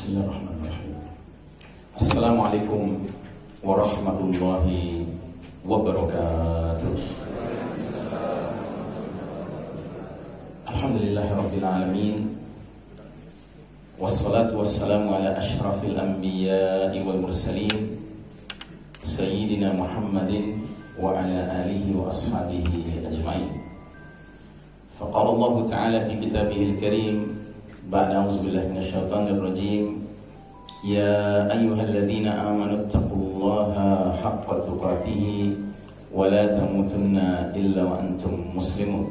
Bismillahirrahmanirrahim. Assalamualaikum warahmatullahi wabarakatuh. Alhamdulillahirabbil alamin. Wassalatu wassalamu ala asyrafil anbiya'i wal mursalin sayyidina Muhammadin wa ala alihi wa ashabihi ajma'in. Faqala Allah Ta'ala fi kitabihil karim ba'da auzubillahi minasyaitonir rajim. Ya ayyuhalladzina amanu taqullaha haqqa tuqatih wa la tamutunna illa wa antum muslimun.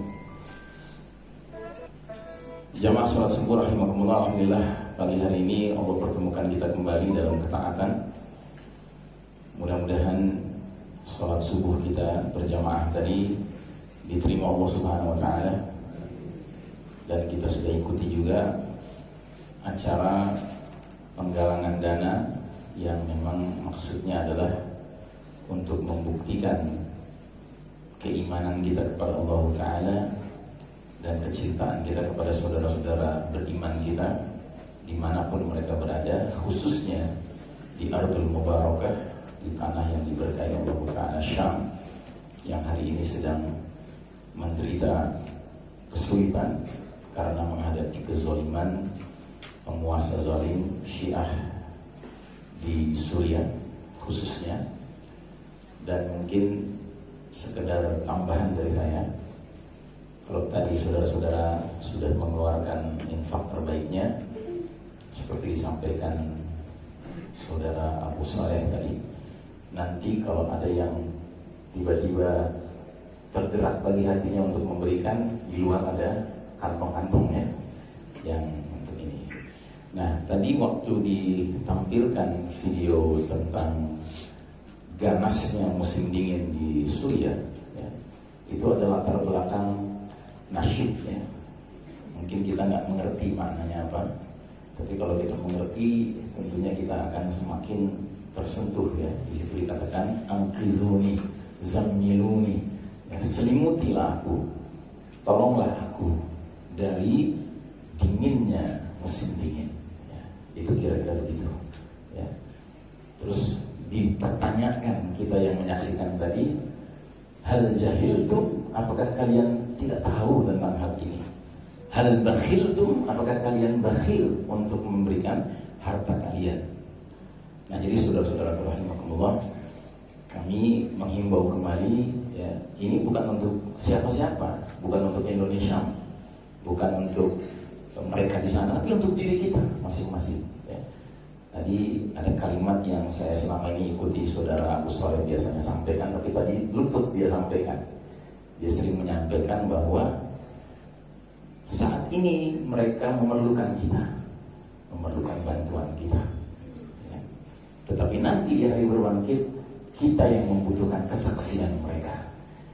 Jamaah salat subuh rahimakumullah, alhamdulillah pagi hari ini Allah pertemukan kita kembali dalam ketaatan. Mudah-mudahan salat subuh kita berjamaah tadi diterima Allah Subhanahu wa taala, dan kita sudah ikuti juga acara penggalangan dana yang memang maksudnya adalah untuk membuktikan keimanan kita kepada Allah Ta'ala dan kecintaan kita kepada saudara-saudara beriman kita dimanapun mereka berada, khususnya di Ardul Mubarakah, di tanah yang diberkahi Allah Ta'ala, Syam, yang hari ini sedang menderita kesulitan karena menghadapi kezaliman penguasa zalim Syiah di Suriah khususnya. Dan mungkin sekedar tambahan dari saya, kalau tadi saudara-saudara sudah mengeluarkan infak terbaiknya seperti disampaikan saudara Abu Saleh tadi, nanti kalau ada yang tiba-tiba tergerak bagi hatinya untuk memberikan, di luar ada kantong-kantongnya yang untuk ini. Nah, tadi waktu ditampilkan video tentang ganasnya musim dingin di Suriah, ya, itu adalah latar belakang nasyid, ya. Mungkin kita nggak mengerti maknanya apa, tapi kalau kita mengerti, tentunya kita akan semakin tersentuh, ya. Di situ dikatakan angqizuni, zammiluni, ya, selimutilah aku, tolonglah aku dari dinginnya musim dingin, ya. Itu kira-kira begitu, ya. Terus dipertanyakan kita yang menyaksikan tadi, hal jahiltum, apakah kalian tidak tahu tentang hal ini? Hal bakhiltum, apakah kalian bakhil untuk memberikan harta kalian? Nah, jadi saudara-saudara rahimakumullah, kami menghimbau kembali, ya, ini bukan untuk siapa-siapa, bukan untuk Indonesia, bukan untuk mereka di sana, tapi untuk diri kita masing-masing, ya. Tadi ada kalimat yang saya selama ini ikuti saudara Abu Saleh biasanya sampaikan, tapi tadi luput dia sampaikan. Dia sering menyampaikan bahwa saat ini mereka memerlukan kita, memerlukan bantuan kita, ya. Tetapi nanti di hari berbangkit, kita yang membutuhkan kesaksian mereka.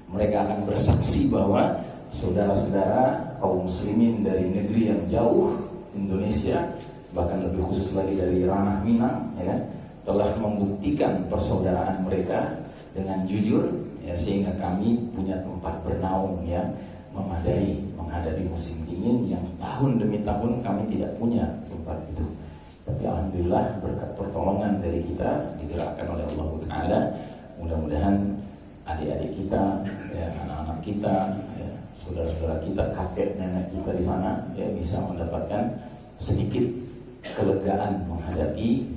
Mereka akan bersaksi bahwa saudara-saudara kaum muslimin dari negeri yang jauh, Indonesia, bahkan lebih khusus lagi dari ranah Minang, ya, telah membuktikan persaudaraan mereka dengan jujur, ya, sehingga kami punya tempat bernaung yang memadai menghadapi musim dingin yang tahun demi tahun kami tidak punya tempat itu. Tapi alhamdulillah berkat pertolongan dari kita, digerakkan oleh Allah Ta'ala, mudah-mudahan adik-adik kita, ya, anak-anak kita, ya, saudara-saudara kita, kakek nenek kita di sana, ya, bisa mendapatkan sedikit kelegaan menghadapi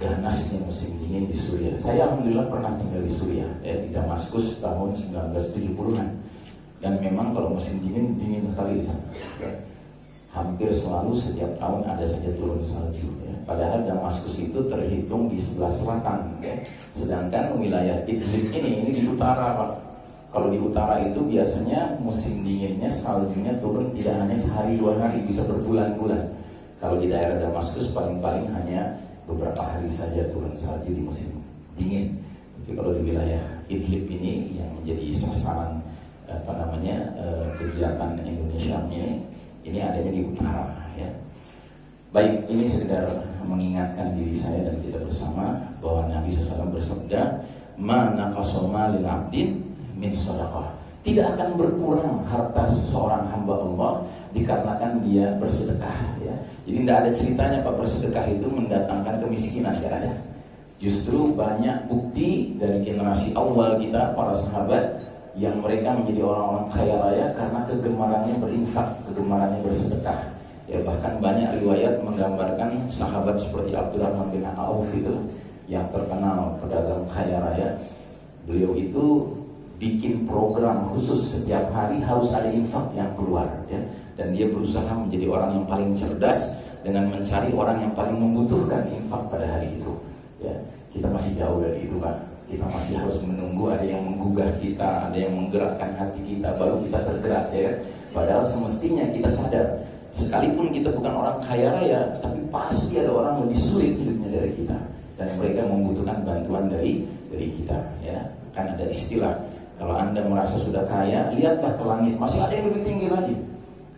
ganasnya musim dingin di Suriah. Saya alhamdulillah pernah tinggal di Suriah, ya, di Damaskus tahun 1970-an, dan memang kalau musim dingin, dingin sekali di sana, ya. Hampir selalu setiap tahun ada saja turun salju, ya. Padahal Damaskus itu terhitung di sebelah selatan, ya. Sedangkan wilayah Idlib ini di utara, Pak. Kalau di utara itu biasanya musim dinginnya saljunya turun tidak hanya sehari dua hari, bisa berbulan-bulan. Kalau di daerah Damaskus paling-paling hanya beberapa hari saja turun salju di musim dingin. Tapi kalau di wilayah Idlib ini yang menjadi sasaran kegiatan Indonesia ini adanya di utara, ya. Baik, ini sekedar mengingatkan diri saya dan kita bersama bahwa Nabi SAW bersabda, "Ma naqasa malil 'abdin min shadaqah." Tidak akan berkurang harta seseorang hamba Allah dikarenakan dia bersedekah, ya. Jadi tidak ada ceritanya Pak bersedekah itu mendatangkan kemiskinan, tidak ada. Justru banyak bukti dari generasi awal kita, para sahabat, yang mereka menjadi orang-orang kaya raya karena kegemarannya berinfak, kegemarannya bersedekah. Ya, bahkan banyak riwayat menggambarkan sahabat seperti Abdurrahman bin Auf itu yang terkenal pedagang kaya raya. Beliau itu bikin program khusus, setiap hari harus ada infak yang keluar, ya. Dan dia berusaha menjadi orang yang paling cerdas dengan mencari orang yang paling membutuhkan infak pada hari itu. Ya, kita masih jauh dari itu, Pak. Kita masih harus menunggu ada yang menggugah kita, ada yang menggerakkan hati kita, baru kita tergerak, ya. Padahal semestinya kita sadar, sekalipun kita bukan orang kaya raya, tapi pasti ada orang lebih sulit hidupnya dari kita, dan mereka membutuhkan bantuan dari kita, ya. Kan ada istilah, kalau Anda merasa sudah kaya, lihatlah ke langit, masih ada yang lebih tinggi lagi.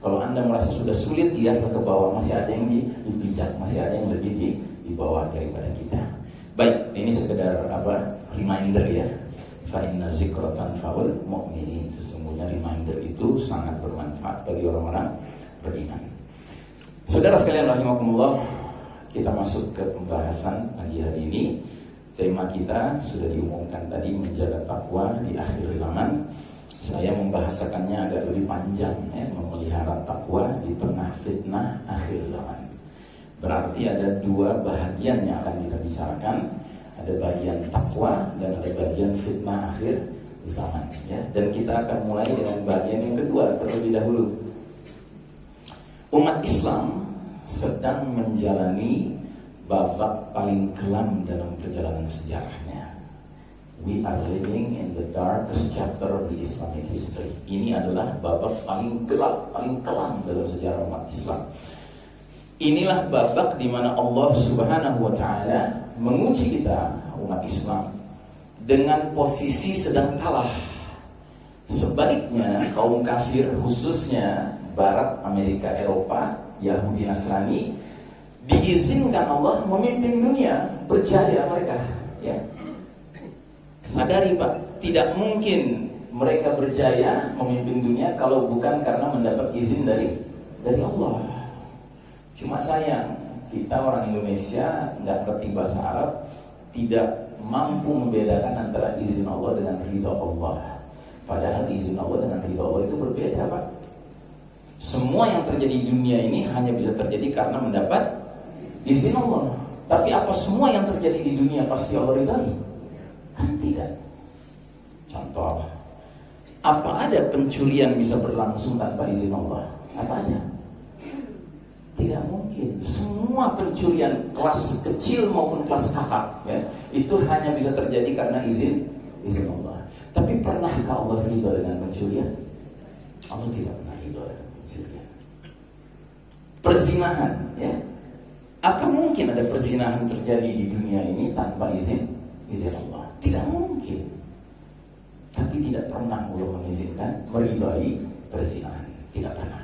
Kalau Anda merasa sudah sulit, lihatlah ke bawah, masih ada yang dipijak, masih ada yang lebih di bawah daripada kita. Baik, ini sekedar reminder, ya. Fa inna dzikra tanfa'ul mu'minin. Sesungguhnya reminder itu sangat bermanfaat bagi orang-orang beriman. Saudara sekalian rahimakumullah, kita masuk ke pembahasan pagi hari ini. Tema kita sudah diumumkan tadi, menjaga takwa di akhir zaman. Saya membahasakannya agak lebih panjang, ya, memelihara takwa di tengah fitnah akhir zaman. Berarti ada dua bahagian yang akan kita bicarakan. Ada bagian takwa dan ada bagian fitnah akhir zaman, ya. Dan kita akan mulai dengan bagian yang kedua terlebih dahulu. Umat Islam sedang menjalani babak paling kelam dalam perjalanan sejarahnya. We are living in the darkest chapter of the Islamic history. Ini adalah babak paling gelap, paling kelam dalam sejarah umat Islam. Inilah babak di mana Allah Subhanahu wa Ta'ala menguji kita, umat Islam, dengan posisi sedang kalah. Sebaliknya, kaum kafir, khususnya Barat, Amerika, Eropa, Yahudi, Nasrani, diizinkan Allah memimpin dunia, berjaya mereka, ya. Sadari, Pak, tidak mungkin mereka berjaya memimpin dunia kalau bukan karena mendapat izin dari Allah. Cuma sayang, kita orang Indonesia nggak ngerti bahasa Arab, tidak mampu membedakan antara izin Allah dengan ridha Allah. Padahal izin Allah dengan ridha Allah itu berbeda, Pak. Semua yang terjadi di dunia ini hanya bisa terjadi karena mendapat izin Allah. Tapi apa semua yang terjadi di dunia pasti Allah ridhai? Kan tidak. Contoh, apa ada pencurian bisa berlangsung tanpa izin Allah? Apa ada? Tidak mungkin. Semua pencurian, kelas kecil maupun kelas kakap, ya, itu hanya bisa terjadi karena izin Allah. Tapi pernahkah Allah ridha dengan pencurian? Allah tidak pernah ridha dengan pencurian. Perzinahan, ya. Apa mungkin ada perzinahan terjadi di dunia ini tanpa izin Allah? Tidak mungkin. Tapi tidak pernah Allah mengizinkan, meridai perzinahan. Tidak pernah.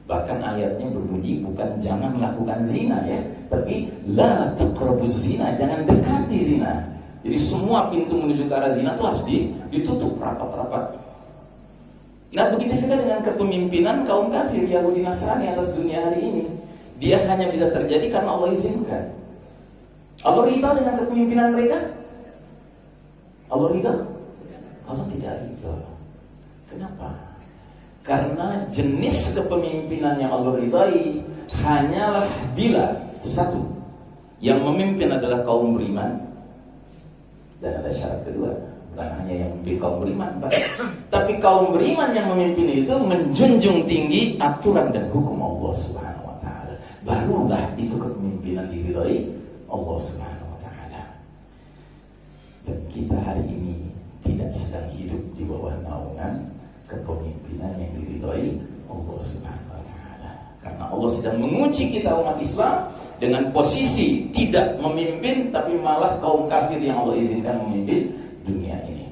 Bahkan ayatnya berbunyi bukan jangan lakukan zina, ya, tapi la taqrabuz zina, jangan dekati zina. Jadi semua pintu menuju ke arah zina itu harus ditutup rapat-rapat. Nah, begitu juga dengan kepemimpinan kaum kafir Yahudi Nasrani atas dunia hari ini. Dia hanya bisa terjadi karena Allah izinkan. Allah ridha dengan kepemimpinan mereka? Allah ridha? Allah tidak ridha. Kenapa? Karena jenis kepemimpinan yang Allah ridhai hanyalah bila satu, yang memimpin adalah kaum beriman, dan ada syarat kedua, bukan hanya yang memimpin kaum beriman, tapi kaum beriman yang memimpin itu menjunjung tinggi aturan dan hukum Allah Subhanahu wa Ta'ala. Barulah itu kepemimpinan diridhai Allah Subhanahu wa Ta'ala. Dan kita hari ini tidak sedang hidup di bawah naungan kepemimpinan yang diridhai Allah Subhanahu wa Ta'ala. Karena Allah sedang menguji kita umat Islam dengan posisi tidak memimpin, tapi malah kaum kafir yang Allah izinkan memimpin dunia ini.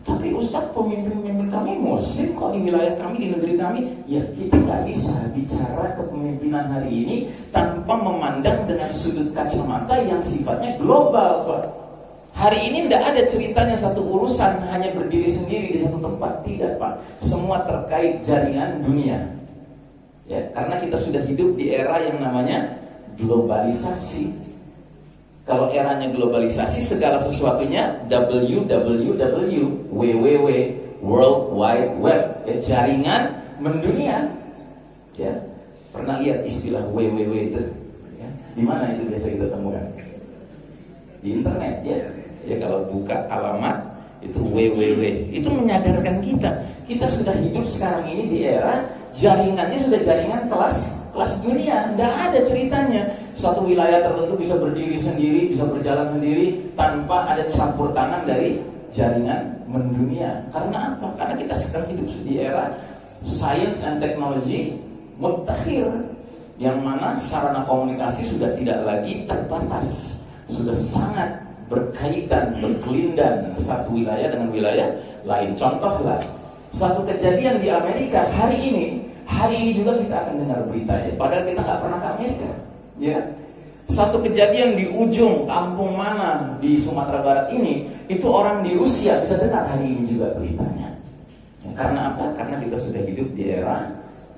Tapi Ustaz, pemimpin-pemimpin kami Muslim kok di wilayah kami, di negeri kami. Ya, kita gak bisa bicara kepemimpinan hari ini tanpa memandang dengan sudut kacamata yang sifatnya global, Pak. Hari ini tidak ada ceritanya satu urusan hanya berdiri sendiri di satu tempat. Tidak, Pak. Semua terkait jaringan dunia. Ya, karena kita sudah hidup di era yang namanya globalisasi. Kalau eranya globalisasi, segala sesuatunya www, World Wide Web, ya, jaringan mendunia. Ya, pernah lihat istilah www itu? Ya, di mana itu biasa kita temukan? Di internet, ya. Ya, kalau buka alamat itu www, itu menyadarkan kita sudah hidup sekarang ini di era jaringannya sudah jaringan kelas dunia. Tidak ada ceritanya suatu wilayah tertentu bisa berdiri sendiri, bisa berjalan sendiri tanpa ada campur tangan dari jaringan mendunia. Karena apa? Karena kita sekarang hidup di era science and technology mutakhir, yang mana sarana komunikasi sudah tidak lagi terbatas, sudah sangat berkaitan, berkelindan satu wilayah dengan wilayah lain. Contohlah suatu kejadian di Amerika hari ini juga kita akan dengar beritanya, padahal kita nggak pernah ke Amerika, ya. Satu kejadian di ujung kampung mana di Sumatera Barat ini, itu orang di Rusia bisa dengar hari ini juga beritanya. Ya, karena apa? Karena kita sudah hidup di era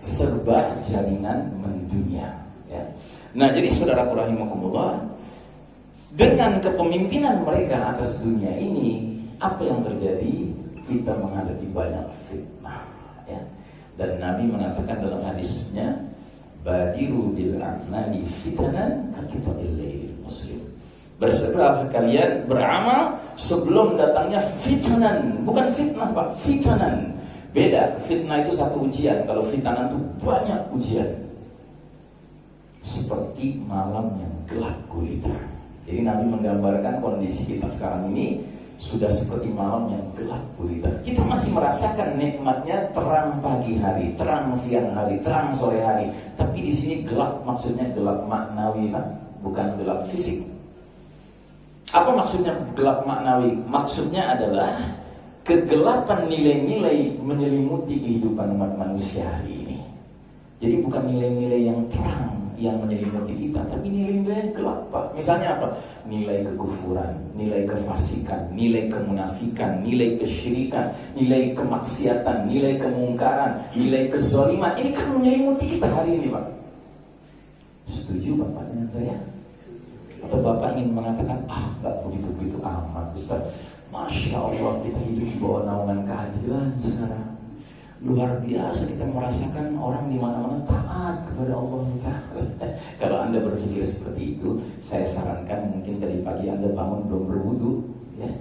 serba jaringan mendunia, ya. Nah, jadi saudaraku rahimakumullah, dengan kepemimpinan mereka atas dunia ini, apa yang terjadi? Kita menghadapi banyak fitnah, ya. Dan Nabi mengatakan dalam hadisnya, badiru bil a'mali fitanan kaqita'il lailil muslim. Bersegeralah kalian beramal sebelum datangnya fitanan. Bukan fitnah, Pak, fitanan. Beda, fitnah itu satu ujian, kalau fitanan itu banyak ujian. Seperti malam yang gelap gulita. Jadi Nabi menggambarkan kondisi kita sekarang ini sudah seperti malam yang gelap gulita. Kita masih merasakan nikmatnya terang pagi hari, terang siang hari, terang sore hari. Tapi di sini gelap, maksudnya gelap maknawi, bukan gelap fisik. Apa maksudnya gelap maknawi? Maksudnya adalah kegelapan nilai-nilai menyelimuti kehidupan umat manusia hari ini. Jadi bukan nilai-nilai yang terang yang menyelimuti kita, tapi nilai-nilai gelap, Pak. Misalnya apa? Nilai kekufuran, nilai kefasikan, nilai kemunafikan, nilai kesyirikan, nilai kemaksiatan, nilai kemungkaran, nilai kezaliman. Ini kan menyelimuti kita hari ini, Pak. Setuju Bapak dengan saya? Atau Bapak ingin mengatakan, gak begitu-begitu amat, Ustaz. Masya Allah, kita hidup di bawah naungan keadilan sekarang. Luar biasa kita merasakan orang di mana-mana taat kepada Allah Ta'ala. Kalau Anda berpikir seperti itu, saya sarankan mungkin tadi pagi Anda bangun belum berwudu, ya.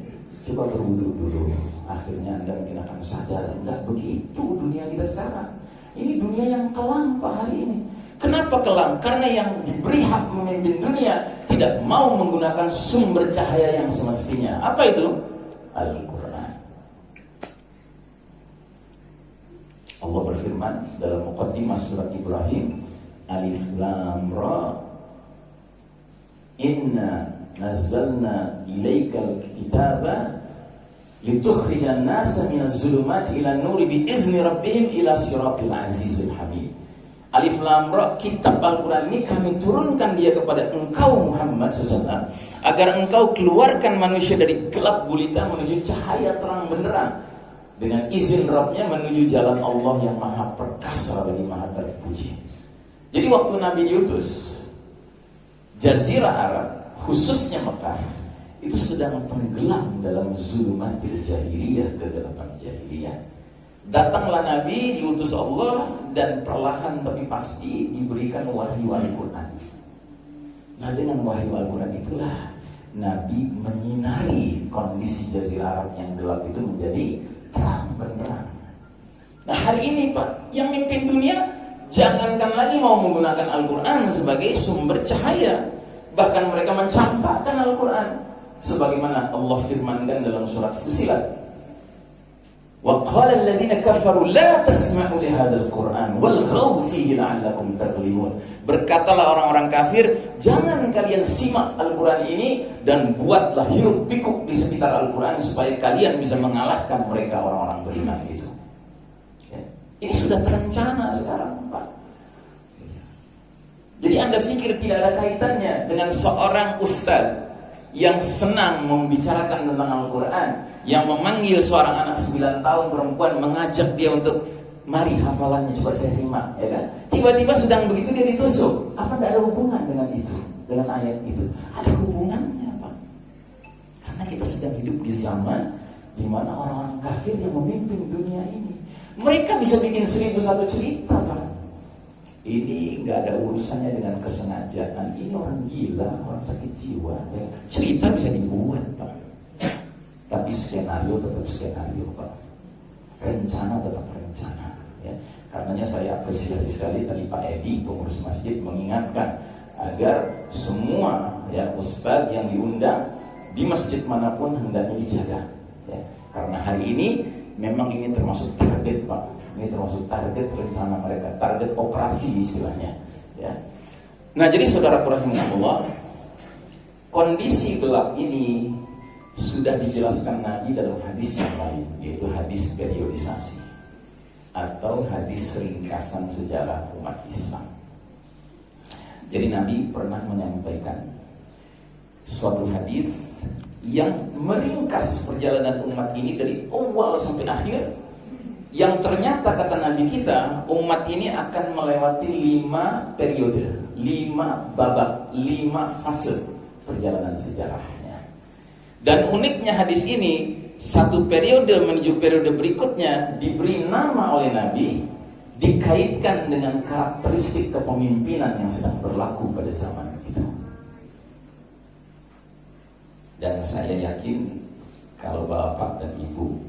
Coba berwudu dulu. Akhirnya Anda mungkin akan sadar, enggak begitu dunia kita sekarang. Ini dunia yang kelam, Pak, hari ini. Kenapa kelam? Karena yang diberi hak memimpin dunia tidak mau menggunakan sumber cahaya yang semestinya. Apa itu? Al-Quran. Allah berfirman dalam muqaddimah surat Ibrahim, Alif Lam Ra, Inna nazzalna ilaikal kitaba litukhrijan nasa minaz zulumati ilan nuri biizni rabbihim ila siratil azizil hamid. Alif Lam Ra, kitab Al-Quran ini kami turunkan dia kepada engkau Muhammad SAW, agar engkau keluarkan manusia dari gelap gulita menuju cahaya terang benderang, dengan izin Rabbnya menuju jalan Allah yang maha perkasa bagi maha terpuji. Jadi waktu Nabi diutus, Jazirah Arab, khususnya Mekah, itu sedang tenggelam dalam zulumatil jahiliyah, kegelapan jahiliyah. Datanglah Nabi diutus Allah dan perlahan tapi pasti diberikan wahyu Al-Quran. Nah, dengan wahyu Al-Quran itulah Nabi menyinari kondisi Jazirah Arab yang gelap itu menjadi terang benderang. Nah, hari ini Pak, yang mimpin dunia jangankan lagi mau menggunakan Al-Quran sebagai sumber cahaya, bahkan mereka mencampakkan Al-Quran sebagaimana Allah firmankan dalam surat Fussilat, wa qala alladziina kafaru la tasma'u li hadzal Qur'an walghaw fihi la'allakum taghlibun. Berkatalah orang-orang kafir, jangan kalian simak Al-Quran ini dan buatlah hiruk pikuk di sekitar Al-Quran supaya kalian bisa mengalahkan mereka orang-orang beriman itu. Ya. Ini sudah terencana sekarang, Pak. Jadi Anda pikir tidak ada kaitannya dengan seorang ustaz yang senang membicarakan tentang Al-Quran, yang memanggil seorang anak 9 tahun perempuan, mengajak dia untuk Mari hafalannya coba saya simak, ya kan? Tiba-tiba sedang begitu dia ditusuk. Apa tidak ada hubungan dengan itu, dengan ayat itu? Ada hubungannya, Pak. Karena kita sedang hidup di zaman di mana orang-orang kafir yang memimpin dunia ini. Mereka bisa bikin 1001 cerita, Pak. Ini nggak ada urusannya dengan kesengajaan. Ini orang gila, orang sakit jiwa. Ya. Cerita bisa dibuat, Pak. Tapi skenario tetap skenario, Pak. Rencana tetap rencana. Ya. Karenanya saya apresiasi sekali tadi Pak Edi, pengurus masjid, mengingatkan agar semua ya ustadz yang diundang di masjid manapun hendaknya dijaga. Ya. Karena hari ini memang ini termasuk target, Pak. Ini termasuk target rencana mereka, target operasi istilahnya. Ya. Nah, jadi saudara rahimahullah, kondisi gelap ini sudah dijelaskan Nabi dalam hadis yang lain, yaitu hadis periodisasi atau hadis ringkasan sejarah umat Islam. Jadi Nabi pernah menyampaikan suatu hadis yang meringkas perjalanan umat ini dari awal sampai akhir, yang ternyata kata Nabi kita, umat ini akan melewati 5 periode, 5 babak, 5 fase perjalanan sejarahnya. Dan uniknya hadis ini, satu periode menuju periode berikutnya diberi nama oleh Nabi, dikaitkan dengan karakteristik kepemimpinan yang sedang berlaku pada zaman itu. Dan saya yakin kalau Bapak dan Ibu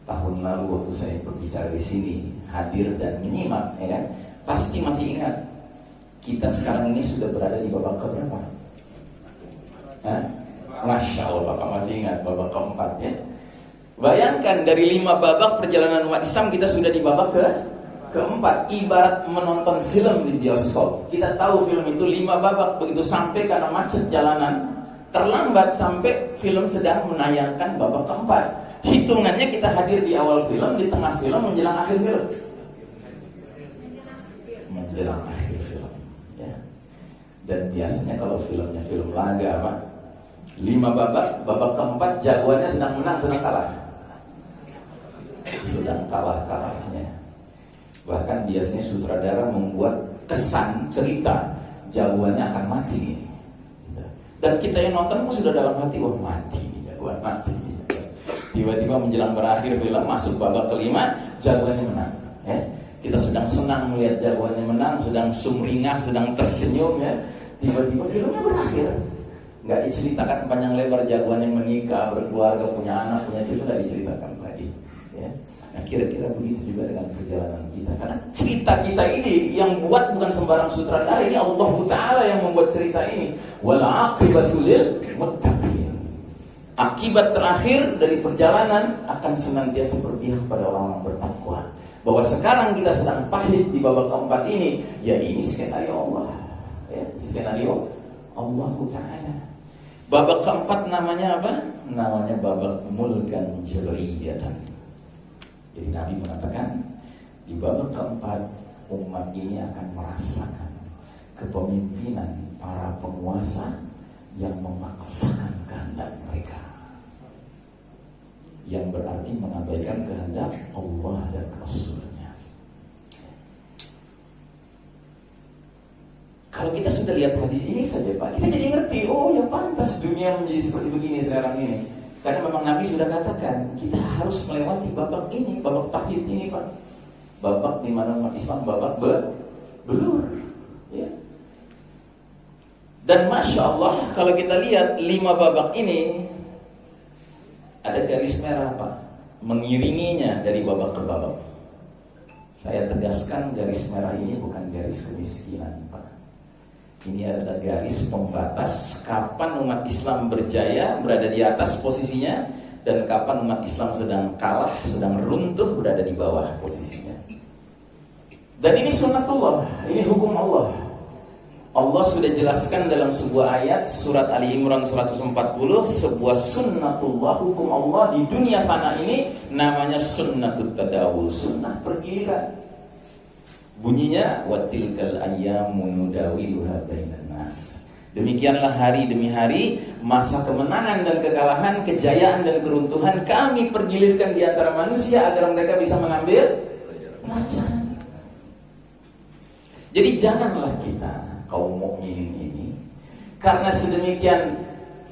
tahun lalu waktu saya berbicara di sini hadir dan menyimak, ya kan, pasti masih ingat kita sekarang ini sudah berada di babak keberapa? Masya Allah, Bapak masih ingat babak keempat, ya. Bayangkan dari 5 babak perjalanan umat Islam kita sudah di babak keempat. Ibarat menonton film di bioskop. Kita tahu film itu 5 babak, begitu sampai karena macet jalanan terlambat sampai film sedang menayangkan babak keempat. Hitungannya kita hadir di awal film, di tengah film, menjelang akhir film. Menjelang akhir film, ya. Dan biasanya kalau filmnya film laga, Pak, 5 babak, babak keempat jagoannya sedang menang, sedang kalah. Sedang kalah-kalahnya. Bahkan biasanya sutradara membuat kesan cerita jagoannya akan mati. Dan kita yang nonton pun sudah dalam hati, wah mati, jagoan mati. Tiba-tiba menjelang berakhir film, masuk babak kelima, jagoannya menang. Ya. Kita sedang senang melihat jagoannya menang, sedang sumringah, sedang tersenyum, ya. Tiba-tiba filmnya berakhir. Nggak diceritakan panjang lebar jagoannya menikah, berkeluarga, punya anak, punya cucu, nggak diceritakan lagi. Ya. Nah, kira-kira begitu juga dengan perjalanan kita. Karena cerita kita ini yang buat bukan sembarang sutradara, ini Allah Ta'ala yang membuat cerita ini. Wal aqibatu lil muttaqin. Akibat terakhir dari perjalanan akan senantiasa berpihak pada orang-orang bertakwa. Bahwa sekarang kita sedang pahit di babak keempat ini, ya ini skenario Allah. Ya, skenario Allah Ta'ala. Babak keempat namanya apa? Namanya babak mulkan jabriyatan. Jadi Nabi mengatakan di babak keempat umat ini akan merasakan kepemimpinan para penguasa yang memaksakan kehendak mereka, yang berarti mengabaikan kehendak Allah dan Rasulnya. Kalau kita sudah lihat hadis ini saja, Pak, kita jadi ngerti, oh ya pantas dunia menjadi seperti begini sekarang ini. Karena memang Nabi sudah katakan kita harus melewati babak ini, babak pahit ini, Pak. Babak di mana umat Islam babak belur, ya. Dan Masya Allah, kalau kita lihat 5 babak ini ada garis merah, Pak, mengiringinya dari babak ke babak. Saya tegaskan garis merah ini bukan garis kemiskinan, Pak. Ini adalah garis pembatas kapan umat Islam berjaya, berada di atas posisinya, dan kapan umat Islam sedang kalah, sedang runtuh, berada di bawah posisinya. Dan ini sunnatullah, ini hukum Allah. Allah sudah jelaskan dalam sebuah ayat surat Ali Imran 140, sebuah sunnatullah, hukum Allah di dunia fana ini namanya sunnatut tadawul, sunnah pergiliran. Bunyinya watilkal ayyamu nudawiluha bainan nas. Demikianlah hari demi hari, masa kemenangan dan kekalahan, kejayaan dan keruntuhan kami pergilirkan di antara manusia agar mereka bisa mengambil pelajaran. Jadi janganlah kita kaum mukminin ini karena sedemikian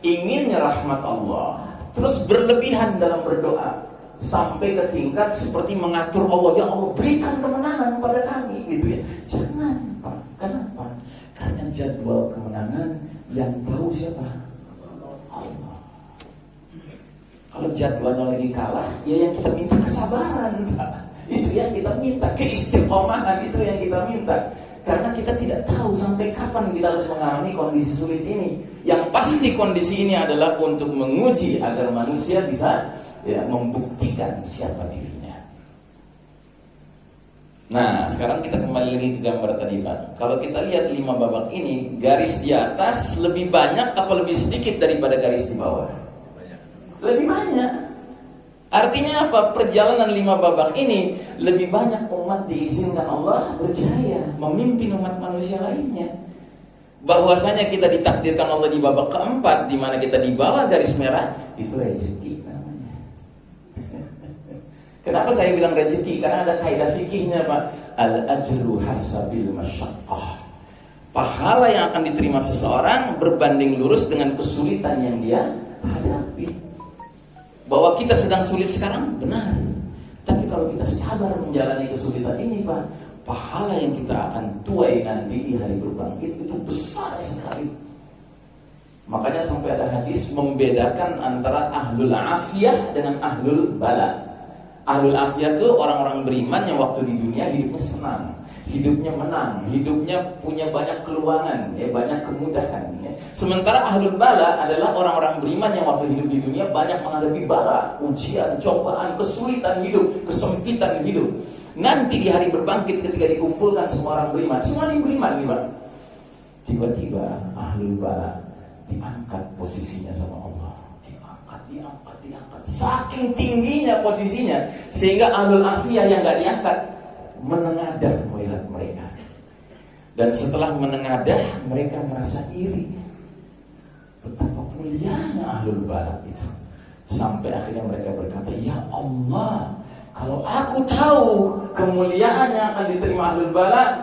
inginnya rahmat Allah terus berlebihan dalam berdoa sampai ke tingkat seperti mengatur Allah, ya Allah berikan kemenangan pada kami gitu ya. Jangan Pak. Kenapa? Karena jadwal kemenangan yang tahu siapa? Allah. Kalau jadwalnya lagi kalah, ya yang kita minta kesabaran Pak. Itu yang kita minta, keistiqomahan itu yang kita minta. Karena kita tidak tahu sampai kapan kita harus mengalami kondisi sulit ini. Yang pasti kondisi ini adalah untuk menguji agar manusia bisa membuktikan siapa dirinya. Nah, sekarang kita kembali lagi ke gambar tadi Pak. Kalau kita lihat 5 babak ini, garis di atas lebih banyak apa lebih sedikit daripada garis di bawah? Lebih banyak. Artinya apa? Perjalanan 5 babak ini lebih banyak umat diizinkan Allah berjaya memimpin umat manusia lainnya. Bahwasanya kita ditakdirkan Allah di babak keempat, di mana kita di bawah garis merah, itu rezeki namanya. Kenapa saya bilang rezeki? Karena ada kaidah fikihnya Pak. Al-ajru hasabil masyaqqah. Pahala yang akan diterima seseorang berbanding lurus dengan kesulitan yang dia hadapi. Bahwa kita sedang sulit sekarang, benar. Tapi kalau kita sabar menjalani kesulitan ini Pak, pahala yang kita akan tuai nanti di hari berbangkit itu besar sekali. Makanya sampai ada hadis membedakan antara ahlul afiyah dengan ahlul bala. Ahlul afiyah itu orang-orang beriman yang waktu di dunia hidupnya senang, hidupnya menang, hidupnya punya banyak keluangan, ya, banyak kemudahan. Ya. Sementara ahlul bala adalah orang-orang beriman yang waktu hidup di dunia banyak menghadapi bala, ujian, cobaan, kesulitan hidup, kesempitan hidup. Nanti di hari berbangkit ketika dikumpulkan semua orang beriman, semua yang beriman nih Pak, tiba-tiba ahlul bala diangkat posisinya sama Allah, diangkat, saking tingginya posisinya sehingga ahlul afiyah yang gak diangkat menengadah melihat mereka. Dan setelah menengadah mereka merasa iri betapa mulianya ahlul bala itu, sampai akhirnya mereka berkata, ya Allah, kalau aku tahu kemuliaan yang akan diterima ahlul bala,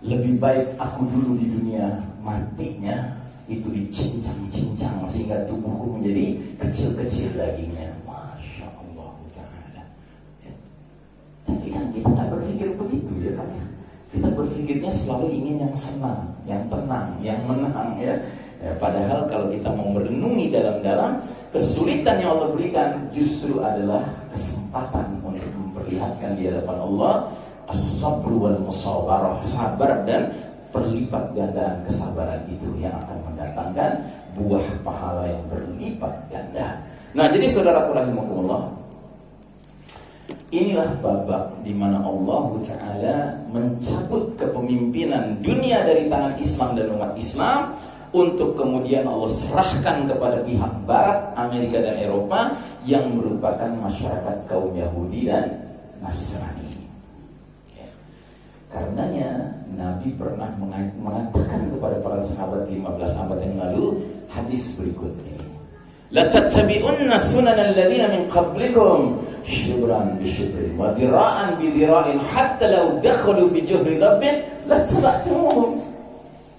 lebih baik aku dulu di dunia matinya itu dicincang-cincang sehingga tubuhku menjadi kecil-kecil dagingnya. Masya Allah Ta'ala. Ya. Tapi kan kita nggak berpikir begitu ya kan ya. Kita berpikirnya selalu ingin yang senang, yang tenang, yang menang ya. Ya, padahal kalau kita mau merenungi dalam-dalam, kesulitan yang Allah berikan justru adalah kesempatan untuk memperlihatkan di hadapan Allah as-sabr wal musawarah, sabar dan berlipat gandaan kesabaran itu yang akan mendatangkan buah pahala yang berlipat ganda. Nah, jadi saudaraku rahimakumullah, inilah babak di mana Allah Ta'ala mencabut kepemimpinan dunia dari tangan Islam dan umat Islam untuk kemudian Allah serahkan kepada pihak Barat, Amerika dan Eropa yang merupakan masyarakat kaum Yahudi dan Nasrani. Karenanya Nabi pernah mengatakan kepada para sahabat 15 abad yang lalu hadis berikut ini. La tattabi'unna sunanal ladzina min qablikum shibran bi shibrin wa dhira'an bi dhira'in hatta law dakhalu fi juhri dabbin lattaba'tumuhum.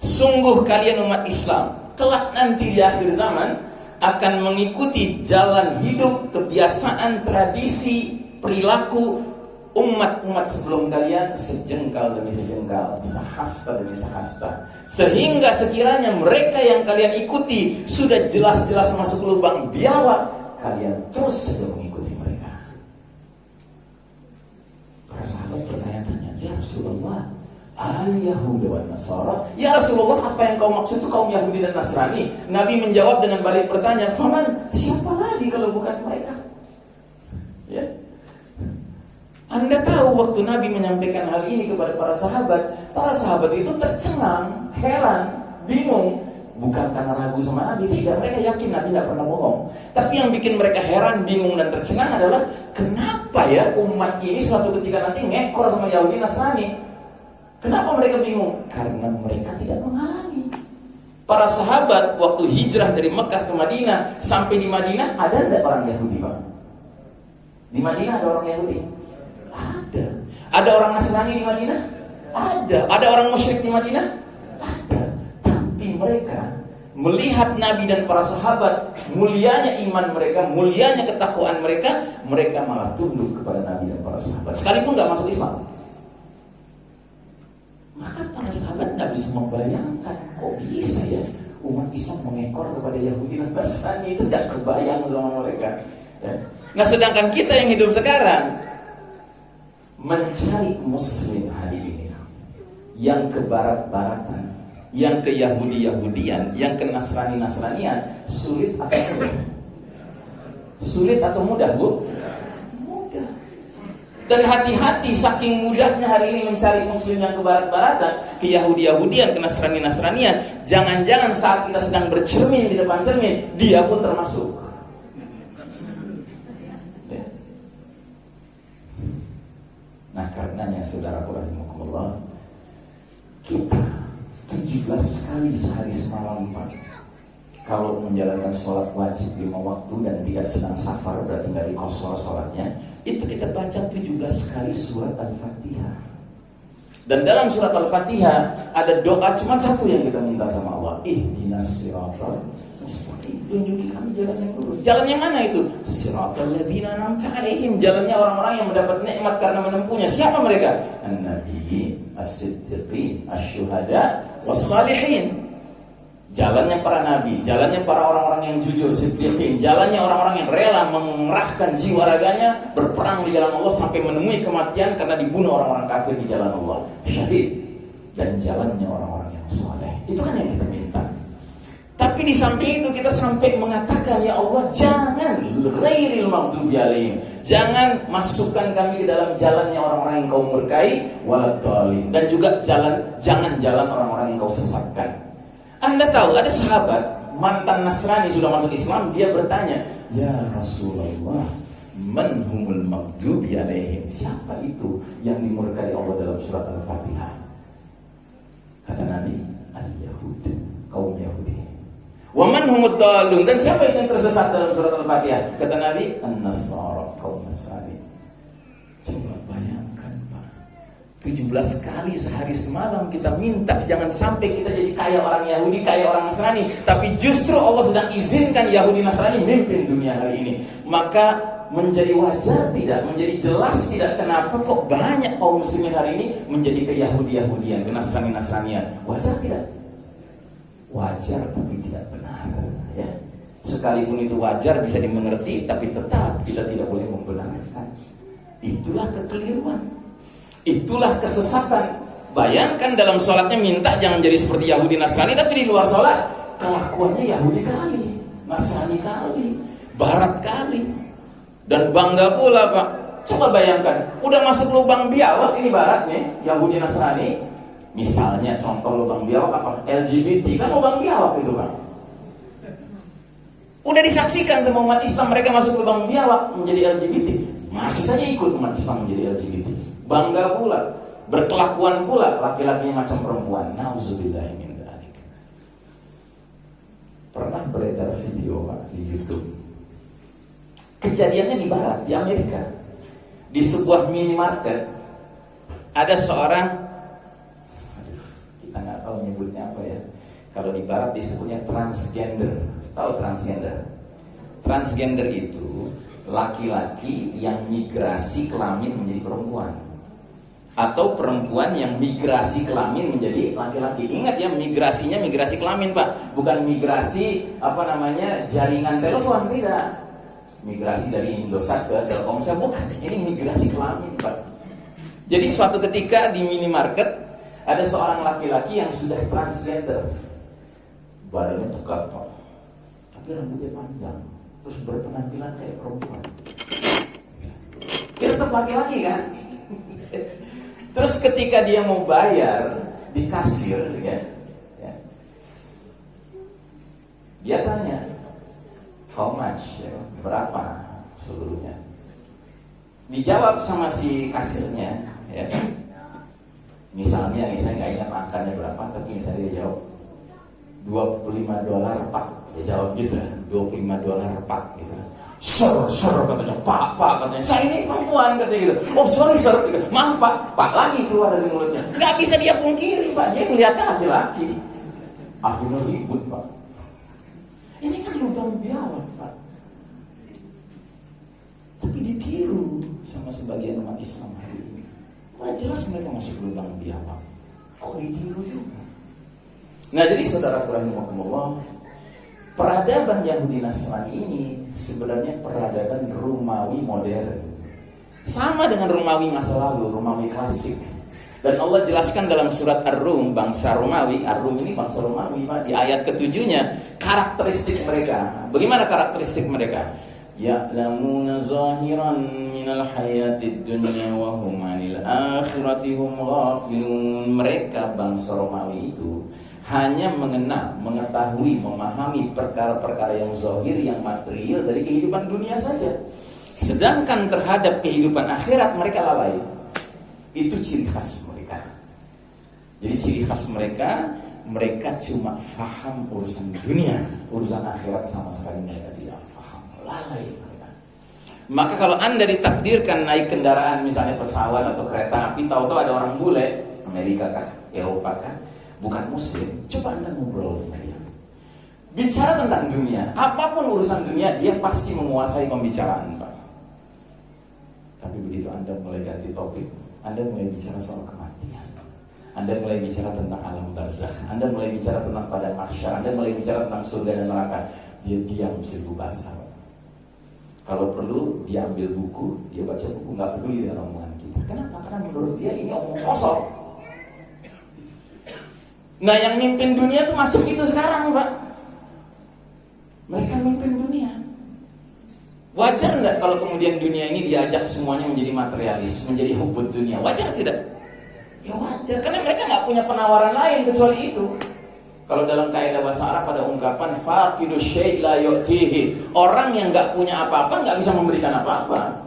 Sungguh kalian umat Islam kelak nanti di akhir zaman akan mengikuti jalan hidup, kebiasaan, tradisi, perilaku umat-umat sebelum kalian sejengkal demi sejengkal, sehasta demi sehasta, sehingga sekiranya mereka yang kalian ikuti sudah jelas-jelas masuk lubang biawak, kalian terus saja mengikuti mereka. Para sahabat bertanya-tanya, ya Rasulullah, al-Yahudi wa Nasara, ya Rasulullah, apa yang kau maksud itu kaum Yahudi dan Nasrani? Nabi menjawab dengan balik bertanya, faman, siapa lagi kalau bukan mereka? Ya. Anda tahu waktu Nabi menyampaikan hal ini kepada para sahabat itu tercengang, heran, bingung. Bukan karena ragu sama Nabi, tidak, mereka yakin Nabi tidak pernah bohong. Tapi yang bikin mereka heran, bingung dan tercengang adalah kenapa ya umat ini suatu ketika nanti ngekor sama Yahudi Nasrani. Kenapa mereka bingung? Karena mereka tidak mengalami. Para sahabat waktu hijrah dari Mekah ke Madinah, sampai di Madinah ada tidak orang Yahudi Pak? Di Madinah ada orang Yahudi? Ada. Ada orang Nasrani di Madinah? Ada. Ada orang musyrik di Madinah? Ada. Tapi mereka melihat Nabi dan para sahabat, mulianya iman mereka, mulianya ketakwaan mereka, mereka malah tunduk kepada Nabi dan para sahabat, sekalipun gak masuk Islam. Maka para sahabat gak bisa membayangkan, kok bisa ya umat Islam mengekor kepada Yahudi dan Nasrani, itu gak kebayang sama mereka. Nah sedangkan kita yang hidup sekarang mencari muslim hari ini yang ke barat-baratan, yang ke Yahudi-Yahudian, yang ke Nasrani-Nasranian, sulit atau mudah? Sulit atau mudah, Bu? Mudah. Dan hati-hati, saking mudahnya hari ini mencari muslim yang ke barat-baratan, ke Yahudi-Yahudian, ke Nasrani-Nasranian, jangan-jangan saat kita sedang bercermin di depan cermin, dia pun termasuk. Ya. Nah karenanya saudaraku rahimakumullah, kita 17 kali sehari semalam Pak, kalau menjalankan sholat wajib 5 waktu dan tidak sedang safar, berarti nggak dikosor sholatnya, itu kita baca 17 kali surat Al-Fatihah. Dan dalam surat Al-Fatihah ada doa cuma satu yang kita minta sama Allah, ihdinas siratal mustaqim, tunjuki kami jalan yang lurus. Jalan yang mana itu? Siratal ladzina an'amta 'alaihim, jalannya orang-orang yang mendapat nikmat karena menempuhnya. Siapa mereka? An-nabiyyin, as-siddiqin, asy-syuhada, was-salihin. Jalannya para nabi, jalannya para orang-orang yang jujur, siddiqin, jalannya orang-orang yang rela mengerahkan jiwa raganya berperang di jalan Allah sampai menemui kematian karena dibunuh orang-orang kafir di jalan Allah, syahid. Dan jalannya orang-orang yang soleh. Itu kan yang kita minta. Tapi di samping itu kita sampai mengatakan, ya Allah, jangan ghairil maghdubi alaihim, jangan masukkan kami ke dalam jalannya orang-orang yang kau murkai, waladhdallin, dan juga jangan jalan orang-orang yang kau sesatkan. Anda tahu ada sahabat mantan Nasrani sudah masuk Islam, dia bertanya, ya Rasulullah, man humul maghdubi alaihim, siapa itu yang dimurkai Allah dalam surat Al-Fatihah? Kata Nabi, al-Yahud, kaum Yahudi. Wa man humud dhalun, dan siapa itu yang tersesat dalam surat Al-Fatihah? Kata Nabi, an-Nasara, kaum Nasrani. Coba bayangkan Pak, 17 kali sehari semalam kita minta jangan sampai kita jadi kaya orang Yahudi, kaya orang Nasrani, tapi justru Allah sedang izinkan Yahudi Nasrani memimpin dunia hari ini. Maka menjadi wajar tidak, menjadi jelas tidak, kenapa kok banyak kaum muslimin hari ini menjadi ke Yahudi-Yahudian, ke Nasrani-Nasranian. Wajar tidak? Wajar tapi tidak benar, ya. Sekalipun itu wajar bisa dimengerti, tapi tetap kita tidak boleh membenarkan. Itulah kekeliruan, itulah kesesatan. Bayangkan dalam sholatnya minta jangan jadi seperti Yahudi Nasrani, tapi di luar sholat kelakuannya Yahudi kali, Nasrani kali, Barat kali. Dan bangga pula Pak. Coba bayangkan, udah masuk lubang biawak ini Barat nih, Yahudi Nasrani. Misalnya contoh lubang biawak apa? LGBT, kan lubang biawak itu Pak. Udah disaksikan sama umat Islam, mereka masuk lubang biawak menjadi LGBT, masih saja ikut umat Islam menjadi LGBT. Bangga pula, berkelakuan pula, laki-lakinya macam perempuan. Nauzubillah min dzalik. Pernah beredar video Pak di YouTube. Kejadiannya di Barat, di Amerika. Di sebuah minimarket ada seorang, kita nggak tahu nyebutnya apa ya. Kalau di Barat disebutnya transgender. Tahu transgender? Transgender itu laki-laki yang migrasi kelamin menjadi perempuan, atau perempuan yang migrasi kelamin menjadi laki-laki. Ingat ya, migrasinya migrasi kelamin Pak, bukan migrasi jaringan telepon, tidak. Migrasi dari Indosat ke Telkomsel, bukan. Ini migrasi kelamin Pak. Jadi suatu ketika di minimarket ada seorang laki-laki yang sudah transgender, badannya tegap Pak, tapi rambutnya panjang, terus berpenampilan kayak perempuan. Dia tetap laki-laki kan? Terus ketika dia mau bayar di kasir, ya, dia tanya, how much? Ya, berapa seluruhnya? Dijawab sama si kasirnya, ya. Misalnya nggak ingat angkanya berapa, tapi misalnya dia jawab $25 Pak. Dia jawab gitu, $25 Pak gitu. Sir katanya, pak katanya, saya ini perempuan katanya gitu. Oh sorry sir, maaf pak lagi keluar dari mulutnya. Gak bisa dia pungkiri pak, dia melihatnya laki-laki. Akhirnya ribut pak. Ini kan lubang biawak pak. Tapi ditiru sama sebagian umat Islam hari ini. Wah jelas mereka masuk lubang biawak. Kok ditiru juga? Nah jadi saudara rahimakumullah, peradaban Yahudi Nasrani ini sebenarnya peradaban Romawi modern. Sama dengan Romawi masa lalu, Romawi klasik. Dan Allah jelaskan dalam surat Ar-Rum, bangsa Romawi, Ar-Rum ini bangsa Romawi, Pak, di ayat ke-7-nya, karakteristik mereka. Bagaimana karakteristik mereka? Ya'lamuna zahiran minal hayatid dunya wa hum 'anil akhirati hum ghafilun. Mereka bangsa Romawi itu hanya mengenal, mengetahui, memahami perkara-perkara yang zahir, yang material dari kehidupan dunia saja. Sedangkan terhadap kehidupan akhirat mereka lalai. Itu ciri khas mereka. Jadi ciri khas mereka, mereka cuma faham urusan dunia, urusan akhirat sama sekali mereka tidak faham. Lalai mereka. Maka kalau Anda ditakdirkan naik kendaraan, misalnya pesawat atau kereta api, tahu-tahu ada orang bule, Amerika kah, Eropa kah, bukan muslim, coba Anda ngobrol sama dia. Bicara tentang dunia, apapun urusan dunia, dia pasti menguasai pembicaraan, Pak. Tapi begitu Anda mulai ganti topik, Anda mulai bicara soal kematian, Anda mulai bicara tentang alam barzakh, Anda mulai bicara tentang padang mahsyar, Anda mulai bicara tentang surga dan neraka, dia diam seribu bahasa. Kalau perlu dia ambil buku, dia baca buku, nggak peduli dengan omongan kita. Kenapa? Karena menurut dia ini omong kosong. Nah yang mimpin dunia tuh macam itu sekarang Pak. Mereka mimpin dunia. Wajar nggak kalau kemudian dunia ini diajak semuanya menjadi materialis, menjadi hubbud dunia? Wajar tidak? Ya wajar, karena mereka nggak punya penawaran lain kecuali itu. Kalau dalam kaidah bahasa Arab ada ungkapan faqidu syai' la yu'tihi. Orang yang nggak punya apa-apa nggak bisa memberikan apa-apa.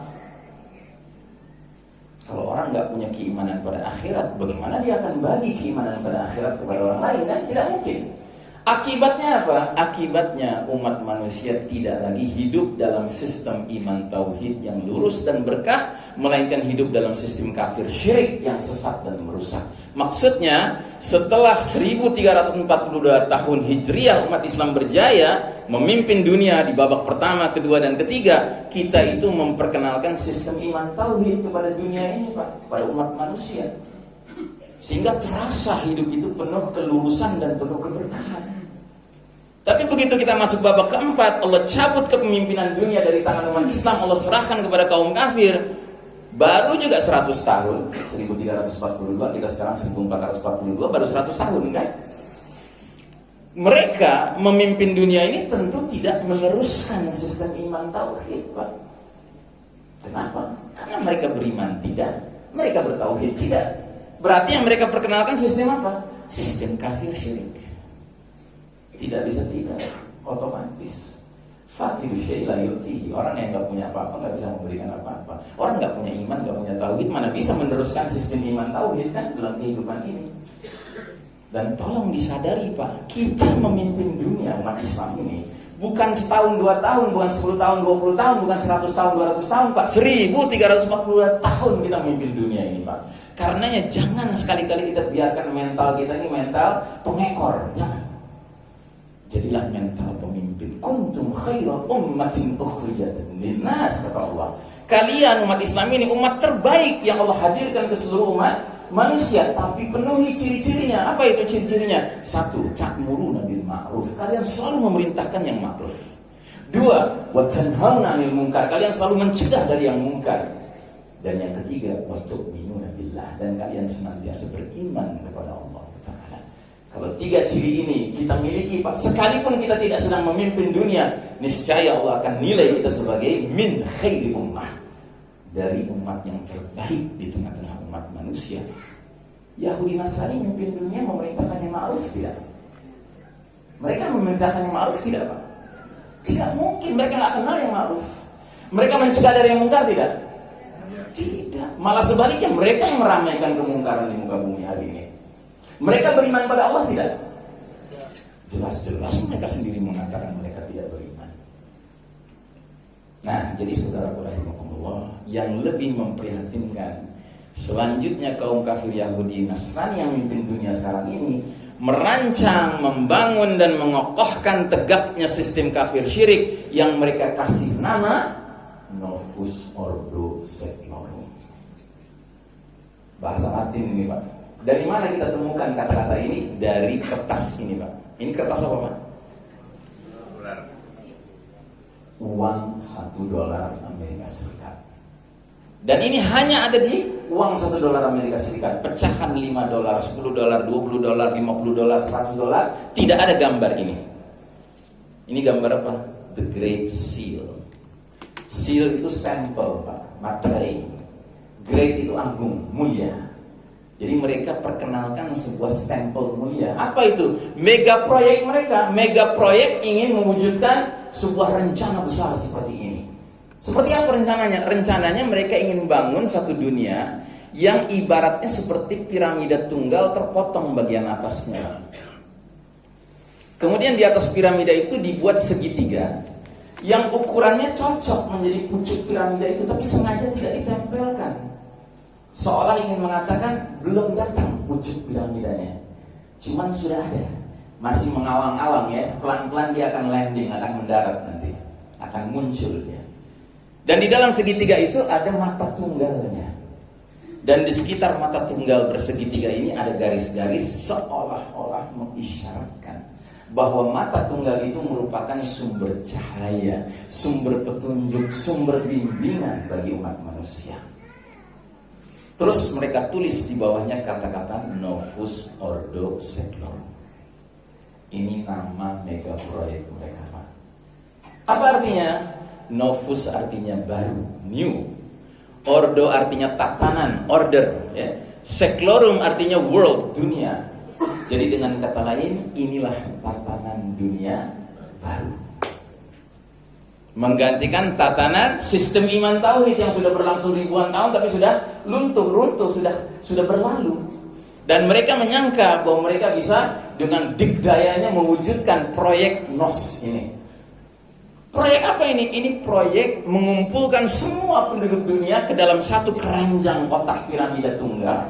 Kalau orang nggak punya keimanan pada akhirat, bagaimana dia akan bagi keimanan pada akhirat kepada orang lain? Kan tidak mungkin. Akibatnya apa? Akibatnya umat manusia tidak lagi hidup dalam sistem iman tauhid yang lurus dan berkah, melainkan hidup dalam sistem kafir syirik yang sesat dan merusak. Maksudnya, setelah 1342 tahun Hijriah umat Islam berjaya memimpin dunia di babak pertama, kedua, dan ketiga, kita itu memperkenalkan sistem iman tauhid kepada dunia ini, Pak, kepada umat manusia. Sehingga terasa hidup itu penuh kelurusan dan penuh keberkahan. Tapi begitu kita masuk babak keempat, Allah cabut kepemimpinan dunia dari tangan umat Islam, Allah serahkan kepada kaum kafir. Baru juga 100 tahun, 1342, kita sekarang 1442, baru 100 tahun kan? Mereka memimpin dunia ini tentu tidak meneruskan sistem iman tauhid, Pak. Kenapa? Karena mereka beriman tidak, mereka bertauhid tidak. Berarti yang mereka perkenalkan sistem apa? Sistem kafir syirik. Tidak bisa tidak, otomatis. Faqidu syai' la yu'tihi. Orang yang nggak punya apa-apa nggak bisa memberikan apa-apa. Orang nggak punya iman, nggak punya tauhid, mana bisa meneruskan sistem iman tauhid kan dalam kehidupan ini. Dan tolong disadari Pak, kita memimpin dunia umat Islam ini bukan setahun, 2 tahun, bukan 10 tahun, 20 tahun, bukan 100 tahun, 200 tahun Pak, 1342 tahun kita memimpin dunia ini Pak. Karenanya jangan sekali-kali kita biarkan mental kita ini mental pengekor, jangan. Jadilah mental pemimpin. Kuntum khaira ummatin ukhrijat linnas, kata Allah. Kalian umat Islam ini umat terbaik yang Allah hadirkan ke seluruh umat manusia, tapi penuhi ciri-cirinya. Apa itu ciri-cirinya? 1, ta'muruna bil ma'ruf. Kalian selalu memerintahkan yang ma'ruf. 2, wa tanhauna 'anil munkar. Kalian selalu mencegah dari yang munkar. Dan yang ketiga, wa tu'minuna billah. Dan kalian senantiasa beriman kepada Allah. Kalau 3 ciri ini kita miliki Pak, sekalipun kita tidak sedang memimpin dunia, niscaya Allah akan nilai kita sebagai min khairi ummah, dari umat yang terbaik di tengah-tengah umat manusia. Yahudi Nasrani memimpin dunia memerintahkan yang ma'ruf tidak? Mereka memerintahkan yang ma'ruf tidak Pak? Tidak mungkin, mereka nggak kenal yang ma'ruf. Mereka mencegah dari yang mungkar tidak? Tidak, malah sebaliknya mereka yang meramaikan kemungkaran di muka bumi hari ini. Mereka beriman pada Allah tidak? Jelas-jelas mereka sendiri mengatakan mereka tidak beriman. Nah, jadi saudara rahimakumullah, yang lebih memprihatinkan selanjutnya kaum kafir Yahudi Nasrani yang memimpin dunia sekarang ini merancang, membangun dan mengokohkan tegaknya sistem kafir syirik yang mereka kasih nama Novus Ordo Seclorum. Bahasa Latin ini, Pak. Dari mana kita temukan kata-kata ini? Dari kertas ini, Pak. Ini kertas apa, Pak? Uang $1 Amerika Serikat. Dan ini hanya ada di uang $1 Amerika Serikat. Pecahan $5, $10, $20, $50, $100. Tidak ada gambar ini. Ini gambar apa? The Great Seal. Seal itu stempel, Pak. Materai. Great itu agung, mulia. Jadi mereka perkenalkan sebuah stempel mulia. Apa itu? Mega proyek mereka. Mega proyek ingin mewujudkan sebuah rencana besar seperti ini. Seperti apa rencananya? Rencananya mereka ingin bangun satu dunia yang ibaratnya seperti piramida tunggal terpotong bagian atasnya. Kemudian di atas piramida itu dibuat segitiga yang ukurannya cocok menjadi pucuk piramida itu, tapi sengaja tidak ditempelkan. Seolah ingin mengatakan belum datang pucuk piramidanya, cuman sudah ada. Masih mengawang-awang ya, pelan-pelan dia akan landing, akan mendarat nanti, akan muncul dia. Dan di dalam segitiga itu ada mata tunggalnya. Dan di sekitar mata tunggal bersegitiga ini ada garis-garis seolah-olah mengisyaratkan bahwa mata tunggal itu merupakan sumber cahaya, sumber petunjuk, sumber bimbingan bagi umat manusia. Terus mereka tulis di bawahnya kata-kata Novus Ordo Seclorum. Ini nama mega proyek mereka, Pak. Apa artinya? Novus artinya baru, new. Ordo artinya tatanan, order, ya. Seclorum artinya world, dunia. Jadi dengan kata lain, inilah tatanan dunia baru. Menggantikan tatanan sistem iman tauhid yang sudah berlangsung ribuan tahun tapi sudah runtuh, sudah berlalu. Dan mereka menyangka bahwa mereka bisa dengan dikdayanya mewujudkan proyek NOS ini. Proyek apa ini? Ini proyek mengumpulkan semua penduduk dunia ke dalam satu keranjang kotak piramida tunggal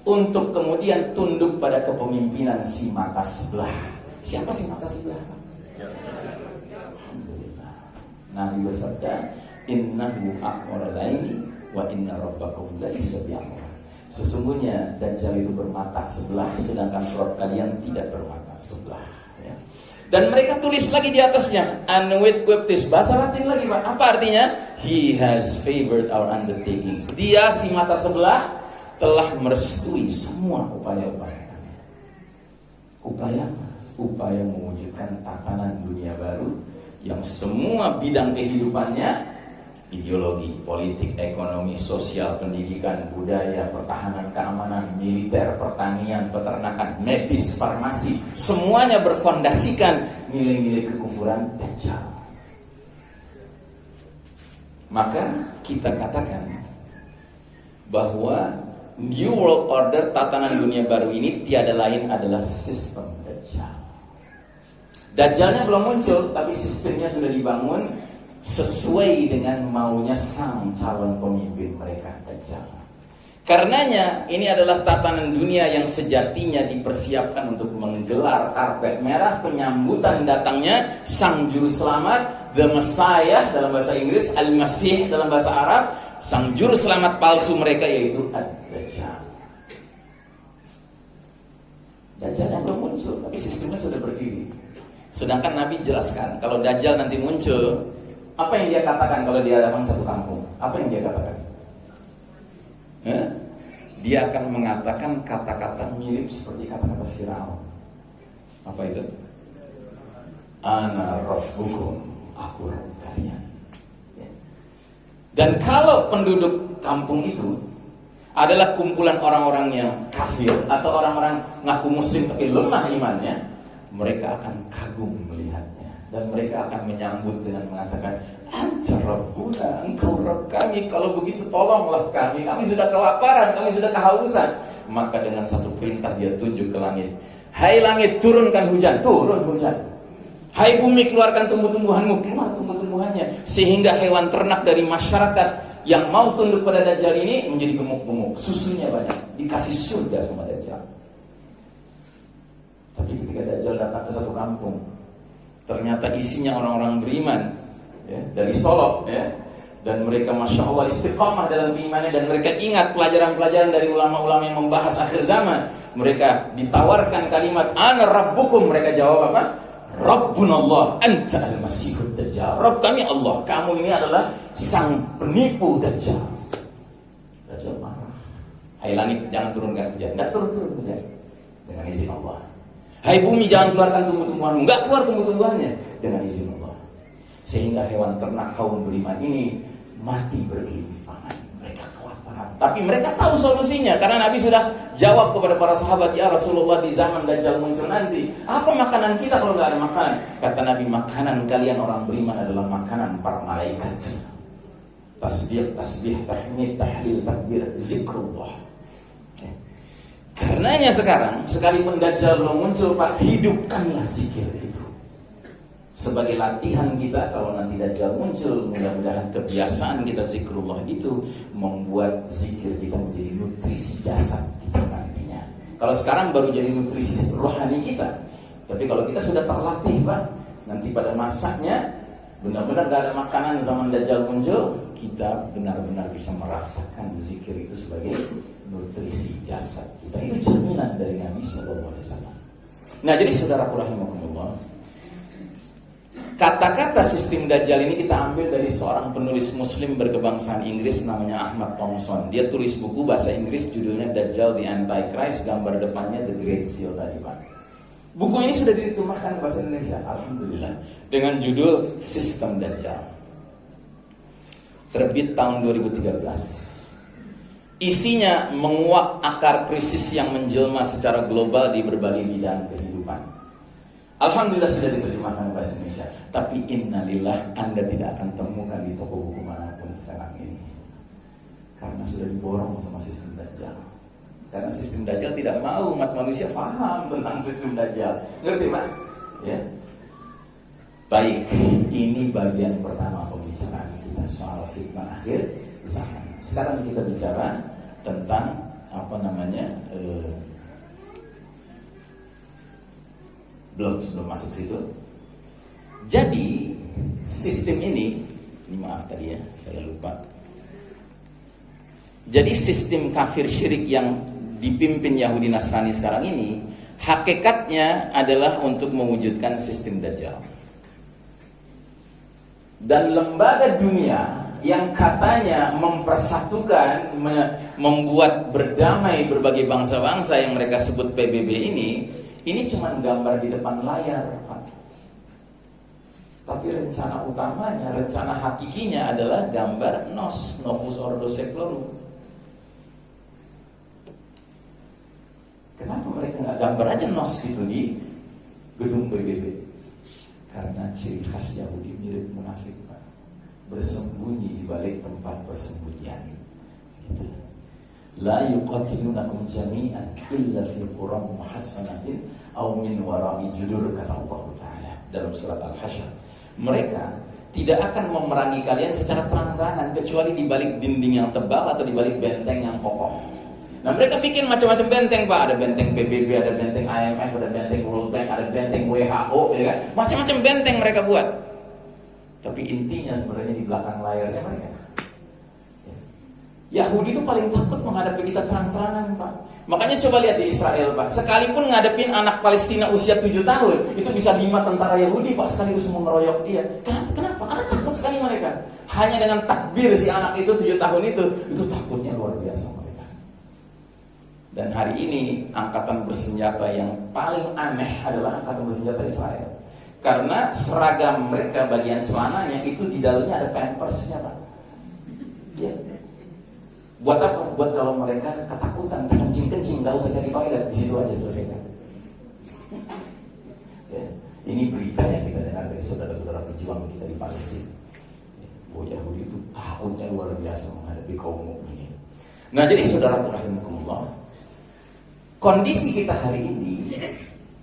untuk kemudian tunduk pada kepemimpinan si mata sebelah. Siapa si mata sebelah? Alhamdulillah. Nabi bersabda, "Innahu aqralaini wa inna rabbakum laisa bi'amr." Sesungguhnya Dajjal itu bermata sebelah, sedangkan Rabb kalian tidak bermata sebelah. Ya. Dan mereka tulis lagi di atasnya, "Annuit Quiptis", bahasa Latin lagi, Pak. Apa artinya? He has favored our undertaking. Dia si mata sebelah telah merestui semua upaya-upaya kami. Upaya apa? Upaya mewujudkan tatanan dunia baru yang semua bidang kehidupannya, ideologi, politik, ekonomi, sosial, pendidikan, budaya, pertahanan, keamanan, militer, pertanian, peternakan, medis, farmasi, semuanya berfondasikan nilai-nilai kekufuran Dajjal. Maka kita katakan bahwa New World Order, tatanan dunia baru ini tiada lain adalah sistem Dajjal. Dajjalnya belum muncul, tapi sistemnya sudah dibangun sesuai dengan maunya sang calon pemimpin mereka, Dajjal. Karenanya ini adalah tatanan dunia yang sejatinya dipersiapkan untuk menggelar karpet merah penyambutan datangnya sang juru selamat, the Messiah dalam bahasa Inggris, Al-Masih dalam bahasa Arab, sang juru selamat palsu mereka yaitu Ad-Dajjal. Dajjal yang belum muncul, tapi sistemnya sudah berdiri. Sedangkan Nabi jelaskan kalau Dajjal nanti muncul, apa yang dia katakan kalau dia datang satu kampung? Apa yang dia katakan? Dia akan mengatakan kata-kata mirip seperti kata-kata Firaun. Apa itu? Ana rabbukum, aku Rabb kalian. Dan kalau penduduk kampung itu adalah kumpulan orang-orang yang kafir atau orang-orang ngaku muslim tapi lemah imannya, mereka akan kagum melihatnya. Dan mereka akan menyambut dengan mengatakan, "Anta Rabbuna, engkau Rabb kami, kalau begitu tolonglah kami sudah kelaparan, kami sudah kehausan." Maka dengan satu perintah dia tunjuk ke langit, "Hai langit, turunkan hujan." Turun hujan. "Hai bumi, keluarkan tumbuh-tumbuhanmu." Keluar tumbuh-tumbuhan. tumbuh-tumbuhannya, sehingga hewan ternak dari masyarakat yang mau tunduk pada Dajjal ini menjadi gemuk-gemuk, susunya banyak, dikasih surga sama Dajjal. Tapi ketika Dajjal datang ke satu kampung, ternyata isinya orang-orang beriman, ya, dari Solo, ya, dan mereka masya Allah istiqamah dalam imannya, dan mereka ingat pelajaran-pelajaran dari ulama-ulama yang membahas akhir zaman. Mereka ditawarkan kalimat ana rabbukum, mereka jawab apa? Rabbunallah anta al-masihud Dajjal. Rabb kami Allah, kamu ini adalah sang penipu Dajjal. Dajjal marah. Hai langit, jangan turunkan hujan. Enggak turun hujan dengan izin Allah. Hai bumi, jangan keluarkan tumbuh-tumbuhanmu. Enggak keluar tumbuh-tumbuhannya dengan izin Allah. Sehingga hewan ternak kaum beriman ini mati bergelimpangan. Mereka kelaparan. Tapi mereka tahu solusinya, karena Nabi sudah jawab kepada para sahabat, ya Rasulullah, di zaman Dajjal muncul nanti, apa makanan kita kalau nggak ada makanan? Kata Nabi, makanan kalian orang beriman adalah makanan para malaikat. Tasbih, tahmid, tahlil, takbir, zikrullah. Karenanya sekarang, sekalipun Dajjal belum muncul, Pak, hidupkanlah zikir itu sebagai latihan kita. Kalau nanti Dajjal muncul, mudah-mudahan kebiasaan kita zikrullah itu membuat zikir kita menjadi nutrisi jasad kita nantinya. Kalau sekarang baru jadi nutrisi rohani kita, tapi kalau kita sudah terlatih, Pak, nanti pada masanya benar-benar gak ada makanan zaman Dajjal muncul, kita benar-benar bisa merasakan zikir itu sebagai nutrisi jasad kita. Itu jaminan dari Nabi SAW. Nah, jadi saudaraku rahimakumullah, kata-kata sistem Dajjal ini kita ambil dari seorang penulis muslim berkebangsaan Inggris namanya Ahmad Thompson. Dia tulis buku bahasa Inggris judulnya Dajjal the Antichrist, gambar depannya The Great Seal tadi, Pak. Buku ini sudah diterjemahkan ke bahasa Indonesia, alhamdulillah, dengan judul Sistem Dajjal. Terbit tahun 2013. Isinya menguak akar krisis yang menjelma secara global di berbagai bidang kehidupan. Alhamdulillah sudah diterjemahkan ke bahasa Indonesia. Tapi innalillah, Anda tidak akan temukan di toko buku manapun sekarang ini, karena sudah diborong sama sistem Dajjal. Karena sistem Dajjal tidak mau umat manusia paham tentang sistem Dajjal. Ngerti, Pak? Ya. Baik, ini bagian pertama pembicaraan kita soal fitnah akhir zaman. Sekarang kita bicara tentang apa namanya, sebelum masuk situ. Jadi sistem ini maaf tadi ya, saya lupa. Jadi sistem kafir syirik yang dipimpin Yahudi Nasrani sekarang ini, hakikatnya adalah untuk mewujudkan sistem Dajjal. Dan lembaga dunia yang katanya mempersatukan, membuat berdamai berbagai bangsa-bangsa yang mereka sebut PBB ini cuma gambar di depan layar, Pak. Tapi rencana utamanya, rencana hakikinya adalah gambar Novus Ordo Seclorum. Kenapa mereka nggak gambar aja nos gitu di gedung PBB? Karena ciri khas Yahudi mirip munafik, Pak. Bersembunyi di balik tempat persembunyian. Gitu. La yuqatilunakum jami'an illa fi quram muhassanatin aw min wara'i judur, kata Allah Ta'ala dalam surat Al-Hasyr. Mereka tidak akan memerangi kalian secara terang-terangan kecuali di balik dinding yang tebal atau di balik benteng yang kokoh. Nah, mereka bikin macam-macam benteng, Pak. Ada benteng PBB, ada benteng IMF, ada benteng World Bank, ada benteng WHO, ya kan? Macam-macam benteng mereka buat. Tapi intinya sebenarnya di belakang layarnya mereka. Yahudi itu paling takut menghadapi kita terang-terangan, Pak. Makanya coba lihat di Israel, Pak. Sekalipun ngadepin anak Palestina usia 7 tahun, itu bisa 5 tentara Yahudi, Pak, sekaligus mengeroyok dia. Kenapa? Karena takut sekali mereka. Hanya dengan takbir si anak itu 7 tahun itu takutnya luar biasa mereka. Dan hari ini angkatan bersenjata yang paling aneh adalah angkatan bersenjata Israel. Karena seragam mereka bagian celananya itu di dalamnya ada pampersnya, Pak. Ya. Buat apa? Buat kalau mereka ketakutan, kencing-kencing, nggak usah cari toilet, di situ aja selesaikan. Ya. Ini berita yang kita dengar dari saudara-saudara pejuang kita di Palestina. Bahwa Yahudi itu takutnya luar biasa menghadapi kaum mukminin. Nah, jadi saudara rahimakumullah, kondisi kita hari ini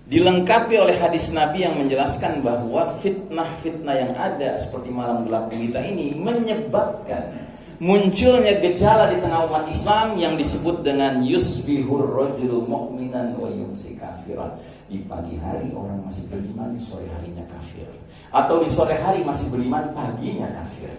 dilengkapi oleh hadis Nabi yang menjelaskan bahwa fitnah-fitnah yang ada seperti malam gelap gulita ini menyebabkan munculnya gejala di tengah umat Islam yang disebut dengan yusbihur rajulu mu'minan wa yumsi kafiran. Di pagi hari orang masih beriman, di sore harinya kafir. Atau di sore hari masih beriman, paginya kafir.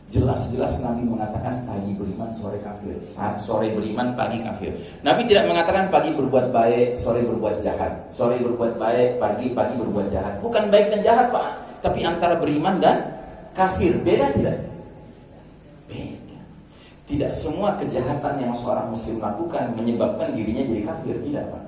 Jelas-jelas Nabi mengatakan pagi beriman, sore kafir. Sore beriman, pagi kafir. Nabi tidak mengatakan pagi berbuat baik, sore berbuat jahat. Sore berbuat baik, pagi berbuat jahat. Bukan baik dan jahat, Pak. Tapi antara beriman dan kafir. Beda tidak? Beda. Tidak semua kejahatan yang seorang muslim lakukan menyebabkan dirinya jadi kafir. Tidak, Pak.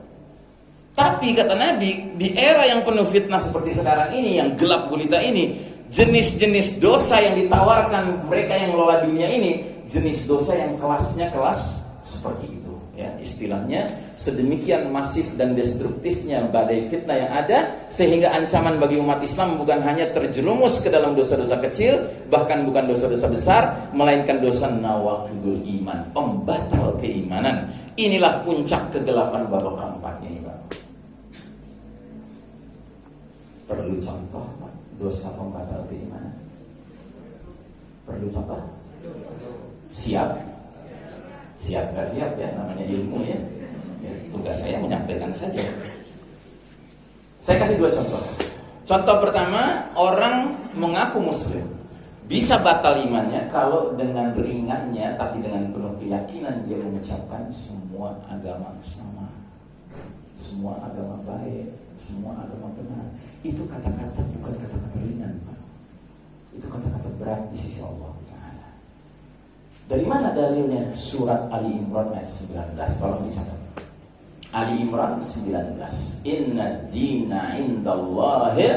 Tapi kata Nabi, di era yang penuh fitnah seperti sekarang ini, yang gelap gulita ini, jenis-jenis dosa yang ditawarkan mereka yang mengelola dunia ini, jenis dosa yang kelasnya kelas seperti itu. Ya, istilahnya sedemikian masif dan destruktifnya badai fitnah yang ada, sehingga ancaman bagi umat Islam bukan hanya terjerumus ke dalam dosa-dosa kecil, bahkan bukan dosa-dosa besar, melainkan dosa nawaqidul iman, pembatal keimanan. Inilah puncak kegelapan babak keempat ini, Pak. Perlu contoh, Pak, dosa pembatal keimanan. Perlu contoh? Siap? Siap gak siap ya, namanya ilmu ya. Tugas saya menyampaikan saja. Saya kasih 2 contoh. Contoh pertama, orang mengaku muslim bisa batal imannya kalau dengan ringannya tapi dengan penuh keyakinan dia mengucapkan semua agama sama, semua agama baik, semua agama benar. Itu kata-kata bukan kata-kata ringan, Pak. Itu kata-kata berat di sisi Allah Ta'ala. Dari mana dalilnya? Surat Ali Imran ayat 19. Tolong dicatat. Ali Imran 19. Inna dina indallahi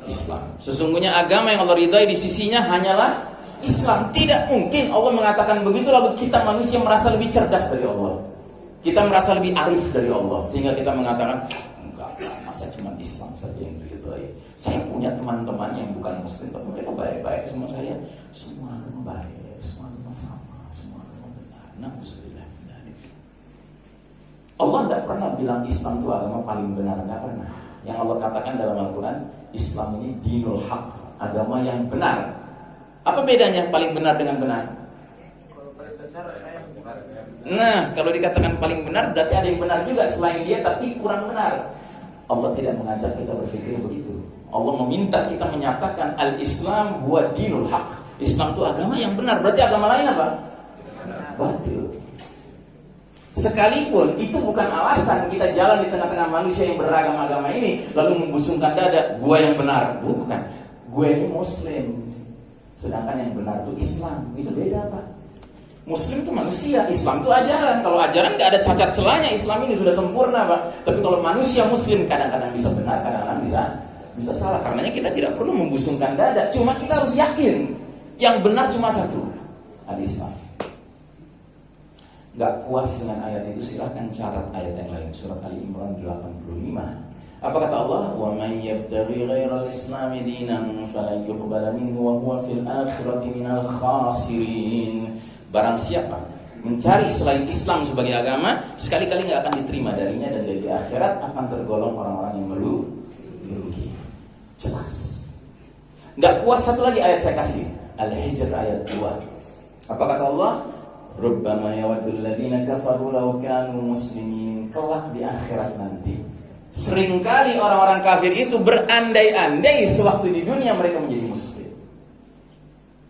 Islam. Sesungguhnya agama yang Allah ridhai di sisinya hanyalah Islam. Tidak mungkin Allah mengatakan begitu lalu kita manusia merasa lebih cerdas dari Allah. Kita merasa lebih arif dari Allah, sehingga kita mengatakan enggak, masa cuma Islam saja yang diridhai. Saya punya teman-teman yang bukan muslim tapi mereka baik-baik sama saya. Semua agama baik, semua agama sama, semua agama benar. Na'udzubillah. Allah tidak pernah bilang Islam itu agama paling benar, tidak pernah. Yang Allah katakan dalam Al-Quran, Islam ini dinul haq, agama yang benar. Apa bedanya paling benar dengan benar? Nah, kalau dikatakan paling benar, berarti ada yang benar juga selain dia, tapi kurang benar. Allah tidak mengajak kita berpikir begitu. Allah meminta kita menyatakan Al-Islam huwa dinul haq. Islam itu agama yang benar. Berarti agama lain apa? Batil. Sekalipun itu bukan alasan kita jalan di tengah-tengah manusia yang beragam agama ini lalu membusungkan dada, gua yang benar. Bukan. Gue ini muslim, sedangkan yang benar itu Islam. Itu beda, Pak. Muslim itu manusia, Islam itu ajaran. Kalau ajaran nggak ada cacat celahnya, Islam ini sudah sempurna, Pak. Tapi kalau manusia muslim kadang-kadang bisa benar, kadang-kadang bisa salah. Karenanya kita tidak perlu membusungkan dada. Cuma kita harus yakin yang benar cuma satu, Al-Islam. Gak puas dengan ayat itu, silahkan catat ayat yang lain. Surat Ali Imran 85. Apa kata Allah? Wa may yabtaghi ghairal islami dinan falan yuqbala minhu wa huwa fil akhirati minal khasirin. Barang siapa mencari selain Islam sebagai agama, sekali-kali gak akan diterima darinya, dan dari akhirat akan tergolong orang-orang yang merugi. Jelas. Gak puas, satu lagi ayat saya kasih, Al-Hijr ayat 2. Apa kata Allah? Rubbama yawaddul ladzina kafaru law kanu muslimin. Kelak di akhirat nanti, seringkali orang-orang kafir itu berandai-andai sewaktu di dunia mereka menjadi muslim.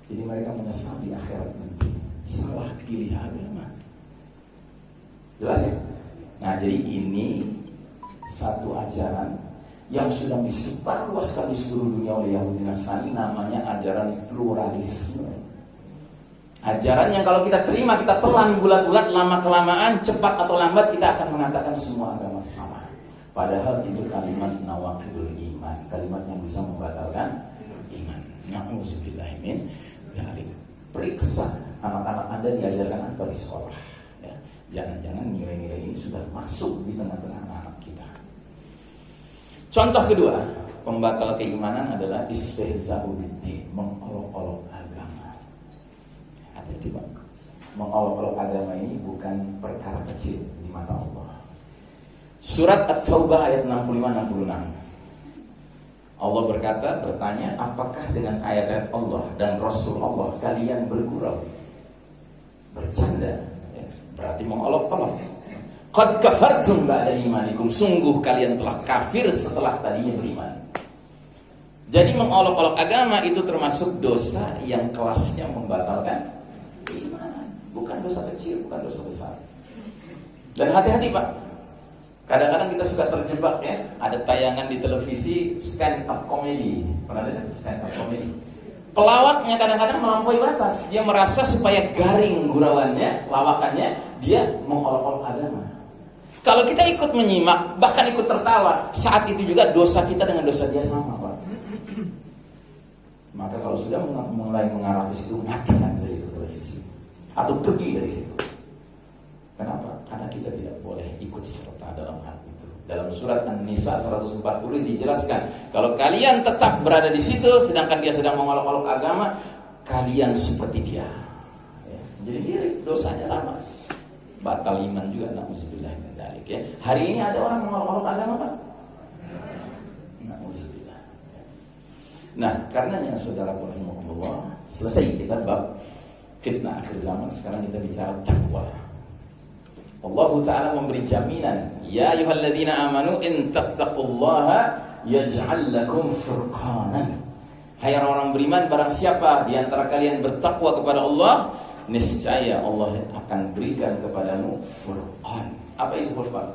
Jadi mereka menyesal di akhirat nanti. Salah pilih agama. Jelas ya? Nah, jadi ini satu ajaran yang sudah disebarluaskan di seluruh dunia oleh Yahudi Nasrani, namanya ajaran pluralisme. Ajaran yang kalau kita terima, kita telan bulat-bulat, lama-kelamaan, cepat atau lambat kita akan mengatakan semua agama sama. Padahal itu kalimat nawaqidul iman, kalimat yang bisa membatalkan iman. Na'udzubillah min dzalik. Periksa anak-anak Anda diajarkan apa di sekolah. Ya. Jangan-jangan nilai-nilai ini sudah masuk di tengah-tengah anak kita. Contoh kedua, pembatal keimanan adalah istihza'u biddin, mengolok-olok agama. Mengolok-olok agama ini bukan perkara kecil di mata Allah. Surat At-Taubah ayat 65-66. Allah bertanya, apakah dengan ayat-ayat Allah dan Rasul Allah kalian bergurau, bercanda, ya, berarti mengolok-olok. Qad kafartum ba'da imanikum, sungguh kalian telah kafir setelah tadinya beriman. Jadi mengolok-olok agama itu termasuk dosa yang kelasnya membatalkan iman. Bukan dosa kecil, bukan dosa besar. Dan hati-hati Pak, kadang-kadang kita suka terjebak ya. Ada tayangan di televisi stand up comedy. Pernah lihat stand up comedy? Pelawaknya kadang-kadang melampaui batas. Dia merasa supaya garing gurauannya, lawakannya, dia mengolok-olok agama. Kalau kita ikut menyimak, bahkan ikut tertawa, saat itu juga dosa kita dengan dosa dia sama Pak. Maka kalau sudah mulai mengarah ke situ, matikan saja itu televisi atau pergi dari situ. Kenapa? Karena kita tidak boleh ikut serta dalam hal itu. Dalam surat An-Nisa 140 dijelaskan, kalau kalian tetap berada di situ sedangkan dia sedang mengolok-olok agama, kalian seperti dia. Ya, jadi mirip, dosanya sama. Batal iman juga, na'udzubillah min dzalik ya. Hari ini ada orang mengolok-olok agama Pak? Na'udzubillah. Nah, karenanya saudara rahimakumullah, selesai kita bab fitnah akhir zaman. Sekarang kita bicara takwa. Allah Ta'ala memberi jaminan, ya ayyuhalladzina amanu in tattaqullaha yaj'al lakum furqanan. Hai orang-orang beriman, barang siapa di antara kalian bertakwa kepada Allah, niscaya Allah akan berikan kepadamu furqan. Apa itu furqan?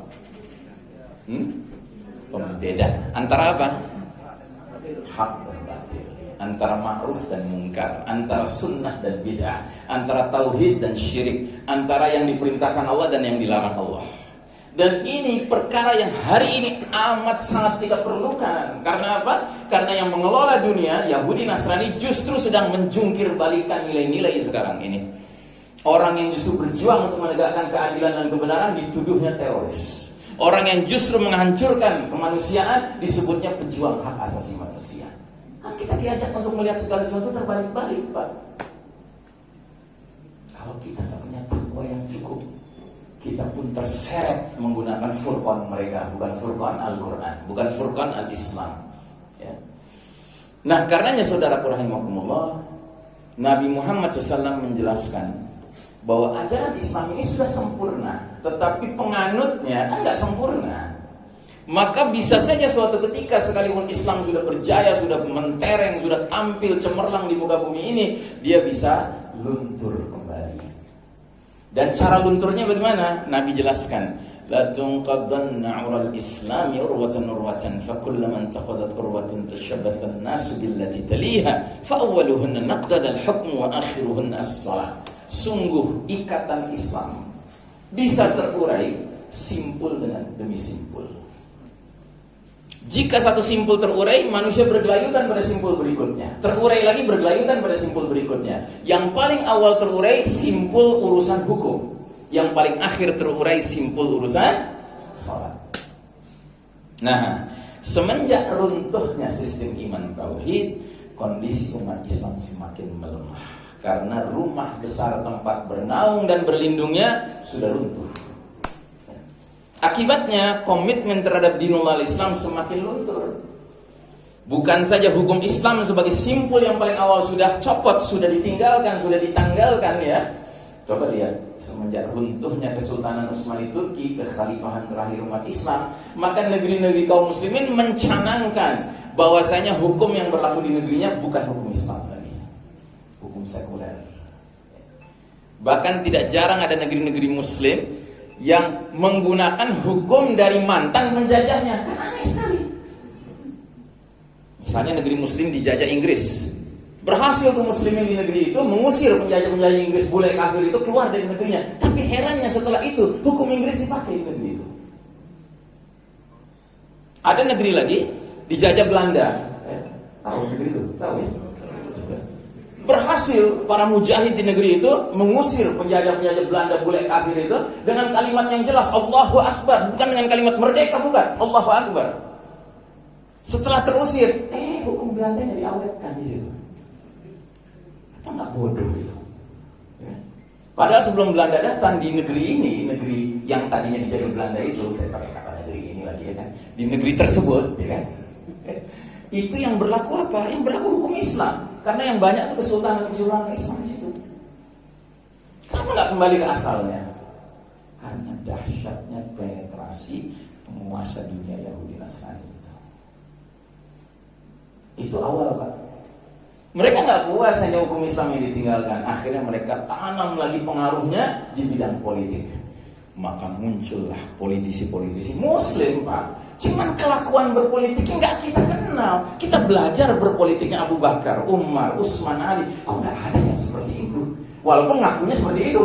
Pembeda antara apa? Hak dan batil, antara ma'ruf dan mungkar, antara sunnah dan bid'ah, antara tauhid dan syirik, antara yang diperintahkan Allah dan yang dilarang Allah. Dan ini perkara yang hari ini amat sangat kita perlukan. Karena apa? Karena yang mengelola dunia, Yahudi Nasrani, justru sedang menjungkir balikan nilai-nilai sekarang ini. Orang yang justru berjuang untuk menegakkan keadilan dan kebenaran dituduhnya teroris. Orang yang justru menghancurkan kemanusiaan disebutnya pejuang hak asasi manusia. Kan kita diajak untuk melihat segala sesuatu terbalik-balik Pak. Kalau kita tidak punya takwa yang cukup, kita pun terseret menggunakan furqan mereka, bukan furqan Al-Quran, bukan furqan Al-Islam ya. Nah karenanya saudara rahimakumullah, Nabi Muhammad SAW menjelaskan bahwa ajaran Islam ini sudah sempurna, tetapi penganutnya enggak sempurna. Maka bisa saja suatu ketika sekalipun Islam sudah berjaya, sudah mentereng, sudah tampil cemerlang di muka bumi ini, dia bisa luntur kembali. Dan cara lunturnya bagaimana? Nabi jelaskan, la tunqadanna 'ural islami urwatan urwatan fa kullaman taqadat urwatun tashabbatha an-nasu billati taliha fa awwaluhunna naqdad al-hukm wa akhiruhunna as-shalah. Sungguh ikatan Islam bisa terurai simpul dengan demi simpul. Jika satu simpul terurai, manusia bergelayutan pada simpul berikutnya. Terurai lagi bergelayutan pada simpul berikutnya. Yang paling awal terurai simpul urusan hukum. Yang paling akhir terurai simpul urusan sholat. Nah, semenjak runtuhnya sistem iman tauhid, kondisi umat Islam semakin melemah. Karena rumah besar tempat bernaung dan berlindungnya sudah runtuh. Akibatnya komitmen terhadap dinullah Islam semakin luntur. Bukan saja hukum Islam sebagai simpul yang paling awal sudah copot, sudah ditinggalkan, sudah ditanggalkan ya. Coba lihat, semenjak runtuhnya Kesultanan Utsmani Turki, kekhalifahan terakhir umat Islam, maka negeri-negeri kaum muslimin mencanangkan bahwasanya hukum yang berlaku di negerinya bukan hukum Islam lagi, hukum sekuler. Bahkan tidak jarang ada negeri-negeri muslim yang menggunakan hukum dari mantan penjajahnya. Kan aneh sekali. Misalnya negeri muslim dijajah Inggris, berhasil tuh muslimin di negeri itu mengusir penjajah-penjajah Inggris, bule kafir itu keluar dari negerinya. Tapi herannya setelah itu hukum Inggris dipakai di negeri itu. Ada negeri lagi dijajah Belanda. Tahu negeri itu? Tahu ya? Berhasil para mujahid di negeri itu mengusir penjajah-penjajah Belanda bule kafir itu dengan kalimat yang jelas, Allahu Akbar, bukan dengan kalimat merdeka, bukan, Allahu Akbar. Setelah terusir, hukum Belanda jadi awetkan di situ. Apa nggak bodoh itu? Ya. Padahal sebelum Belanda datang di negeri ini, negeri yang tadinya dijajah Belanda itu, saya pakai kata negeri ya kan? Di negeri tersebut, ya kan? Itu yang berlaku apa? Yang berlaku hukum Islam. Karena yang banyak itu kesultanan Islam di situ. Kenapa nggak kembali ke asalnya? Karena dahsyatnya penetrasi penguasa dunia Yahudi Nasrani itu. Itu awal, Pak. Mereka nggak puas hanya hukum Islam yang ditinggalkan. Akhirnya mereka tanam lagi pengaruhnya di bidang politik. Maka muncullah politisi-politisi Muslim, Pak. Cuman kelakuan berpolitiknya nggak kita kenal. Kita belajar berpolitiknya Abu Bakar, Umar, Utsman, Ali. Kok nggak ada yang seperti itu? Walaupun ngakunya seperti itu.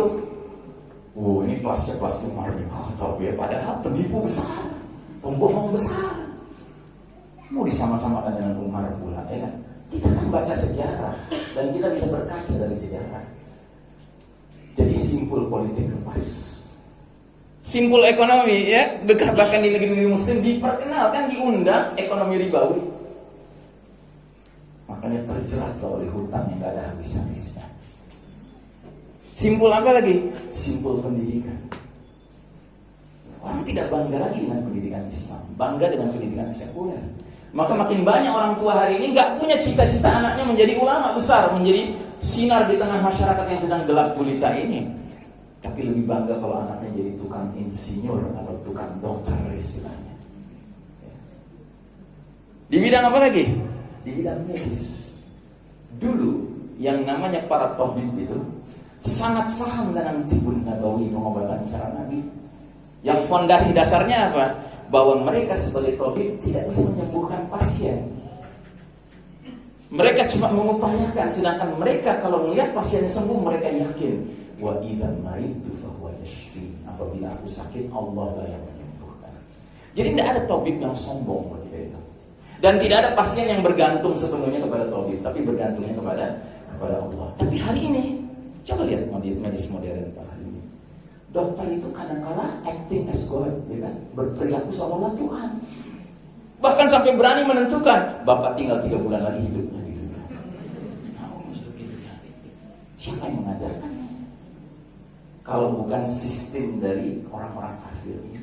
Oh, ini kelasnya kelas Umar. Oh, tapi ya padahal penipu besar, pembohong besar. Mau disama-samakan dengan Umar pula, ya kan? Kita kan baca sejarah dan kita bisa berkaca dari sejarah. Jadi simpul politik lepas, simpul ekonomi, ya, bahkan di negeri-negeri Muslim diperkenalkan, diundang ekonomi ribawi. Makanya terjerat oleh hutang yang gak ada habis-habisnya. Simpul apa lagi? Simpul pendidikan. Orang tidak bangga lagi dengan pendidikan Islam, bangga dengan pendidikan sekuler. Maka makin banyak orang tua hari ini nggak punya cita-cita anaknya menjadi ulama besar, menjadi sinar di tengah masyarakat yang sedang gelap gulita ini. Tapi lebih bangga kalau anaknya jadi tukang insinyur atau tukang dokter istilahnya. Di bidang apa lagi? Di bidang medis. Dulu yang namanya para tabib itu sangat paham dengan tibun nabawi, pengobatan cara Nabi. Yang fondasi dasarnya apa? Bahwa mereka sebagai tabib tidak bisa menyembuhkan pasien. Mereka cuma mengupayakan, sedangkan mereka kalau melihat pasien sembuh, mereka yakin wa idza maritu fa huwa yashfi. Apabila aku sakit, Allah lah yang menyembuhkan. Jadi tidak ada tabib yang sombong ketika itu. Dan tidak ada pasien yang bergantung sepenuhnya kepada tabib, tapi bergantungnya kepada Allah. Tapi hari ini, coba lihat medis modern Pak. Dokter itu kadang-kala acting as God, ya kan? Berperilaku seolah-olah Tuhan. Bahkan sampai berani menentukan, Bapak tinggal 3 bulan lagi hidupnya gitu. Siapa yang mengajarkannya? Kalau bukan sistem dari orang-orang kafir ini.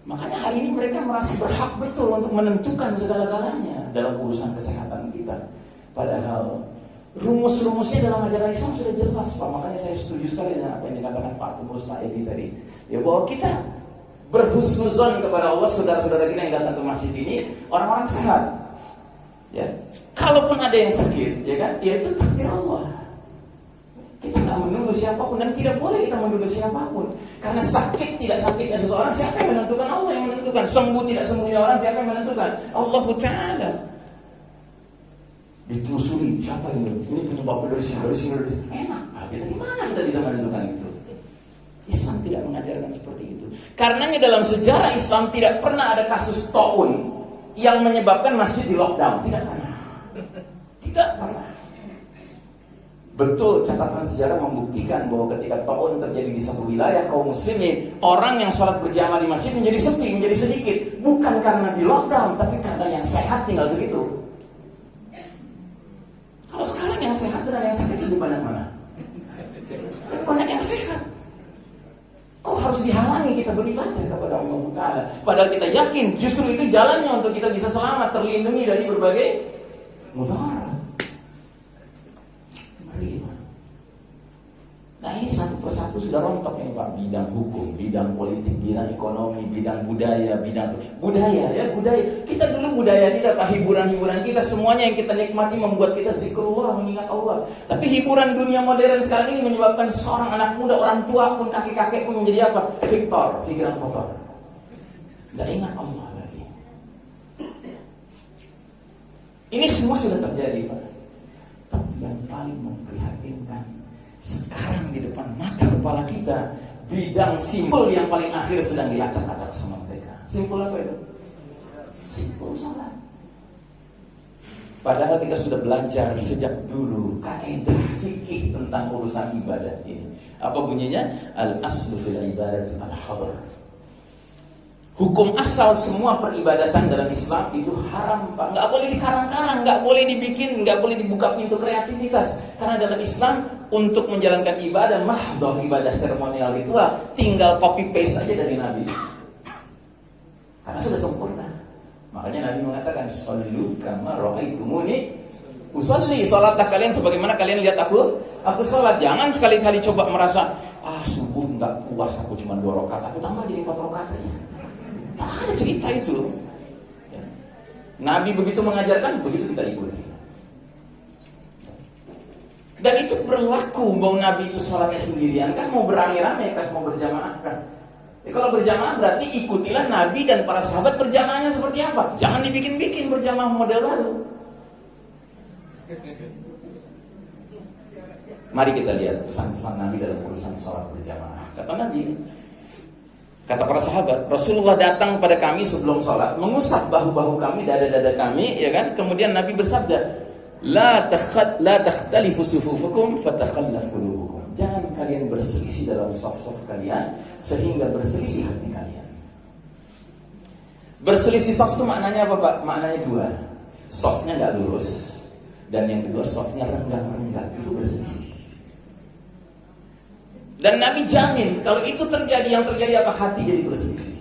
Makanya hari ini mereka merasa berhak betul untuk menentukan segala-galanya dalam urusan kesehatan kita. Padahal rumus-rumusnya dalam ajaran Islam sudah jelas, Pak. Makanya saya setuju sekali dengan apa yang dikatakan Pak Pengurus Maedi tadi. Ya, bahwa kita berhusnuzon kepada Allah, saudara-saudara kita yang datang ke masjid ini orang-orang sehat. Ya, kalaupun ada yang sakit, ya kan, ya itu takdir Allah. Kita nggak menuduh siapapun dan tidak boleh kita menuduh siapapun. Karena sakit tidak sakitnya seseorang, siapa yang menentukan? Allah yang menentukan. Sembuh tidak sembuhnya orang, siapa yang menentukan? Allah Ta'ala. Ditelusuri siapa ini penyebabnya dari sini. Enak, dari mana kita bisa menentukan itu? Islam tidak mengajarkan seperti itu. Karenanya dalam sejarah Islam tidak pernah ada kasus taun yang menyebabkan masjid di lockdown. Tidak pernah. Tidak pernah. Betul, catatan sejarah membuktikan bahwa ketika taun terjadi di satu wilayah kaum muslimin, orang yang sholat berjamaah di masjid menjadi sepi, menjadi sedikit. Bukan karena di lockdown, tapi karena yang sehat tinggal segitu. Kalau sekarang yang sehat dan yang sakit lebih banyak mana? Banyak yang sehat. Kok harus dihalangi kita beribadah kepada Allah Ta'ala? Padahal kita yakin justru itu jalannya untuk kita bisa selamat, terlindungi dari berbagai mudarat. Mari. Nah ini satu persatu sudah rontok ini Pak. Bidang hukum, bidang politik, bidang ekonomi, bidang budaya, budaya. Kita dulu budaya kita, Pak, hiburan-hiburan kita, semuanya yang kita nikmati membuat kita zikrullah, mengingat Allah. Tapi hiburan dunia modern sekarang ini menyebabkan seorang anak muda, orang tua pun, kakek-kakek pun menjadi apa? Victor, pikiran kotor. Gak ingat Allah lagi. Ini semua sudah terjadi Pak. Tapi yang paling memprihatinkan, sekarang di depan mata kepala kita, bidang simpul yang paling akhir sedang diacak-acak sama mereka. Simpul apa itu? Simpul salat. Padahal kita sudah belajar sejak dulu kaidah fikih tentang urusan ibadah ini. Apa bunyinya? Al-aslu fil ibadah al-hadar. Hukum asal semua peribadatan dalam Islam itu haram, Pak. Nggak boleh dikarang-karang, nggak boleh dibikin, nggak boleh dibuka pintu kreativitas. Karena dalam Islam untuk menjalankan ibadah mahdoh, ibadah seremonial ritual, tinggal copy paste saja dari Nabi. Karena sudah sempurna. Makanya Nabi mengatakan, "Shallu kama ra'aitumuni usolli." Salatlah kalian sebagaimana kalian lihat aku salat. Jangan sekali-kali coba merasa, subuh nggak puas, aku cuma 2 rakaat, aku tambah jadi 4 rakaat saja. Nah, ada cerita itu. Ya. Nabi begitu mengajarkan, begitu kita ikuti. Dan itu berlaku, mau Nabi itu salatnya sendirian kan, mau beramai-ramai kan, mau berjamaah kan. Kalau berjamaah berarti ikutilah Nabi dan para sahabat berjamaahnya seperti apa. Jangan dibikin-bikin berjamaah model baru. Mari kita lihat pesan-pesan Nabi dalam urusan sholat berjamaah. Kata Nabi, kata para sahabat, Rasulullah datang pada kami sebelum sholat, mengusap bahu-bahu kami, dada-dada kami, ya kan? Kemudian Nabi bersabda, la takhtalifu sufufukum fatakhallaf qulubukum. Jangan kalian berselisih dalam saf-saf kalian sehingga berselisih hati kalian. Berselisih saf itu maknanya apa, Pak? Maknanya 2. Safnya enggak lurus, dan yang kedua safnya renggang-renggang, itu berselisih. Dan Nabi jamin kalau itu terjadi, yang terjadi apa? Hati jadi berselisih.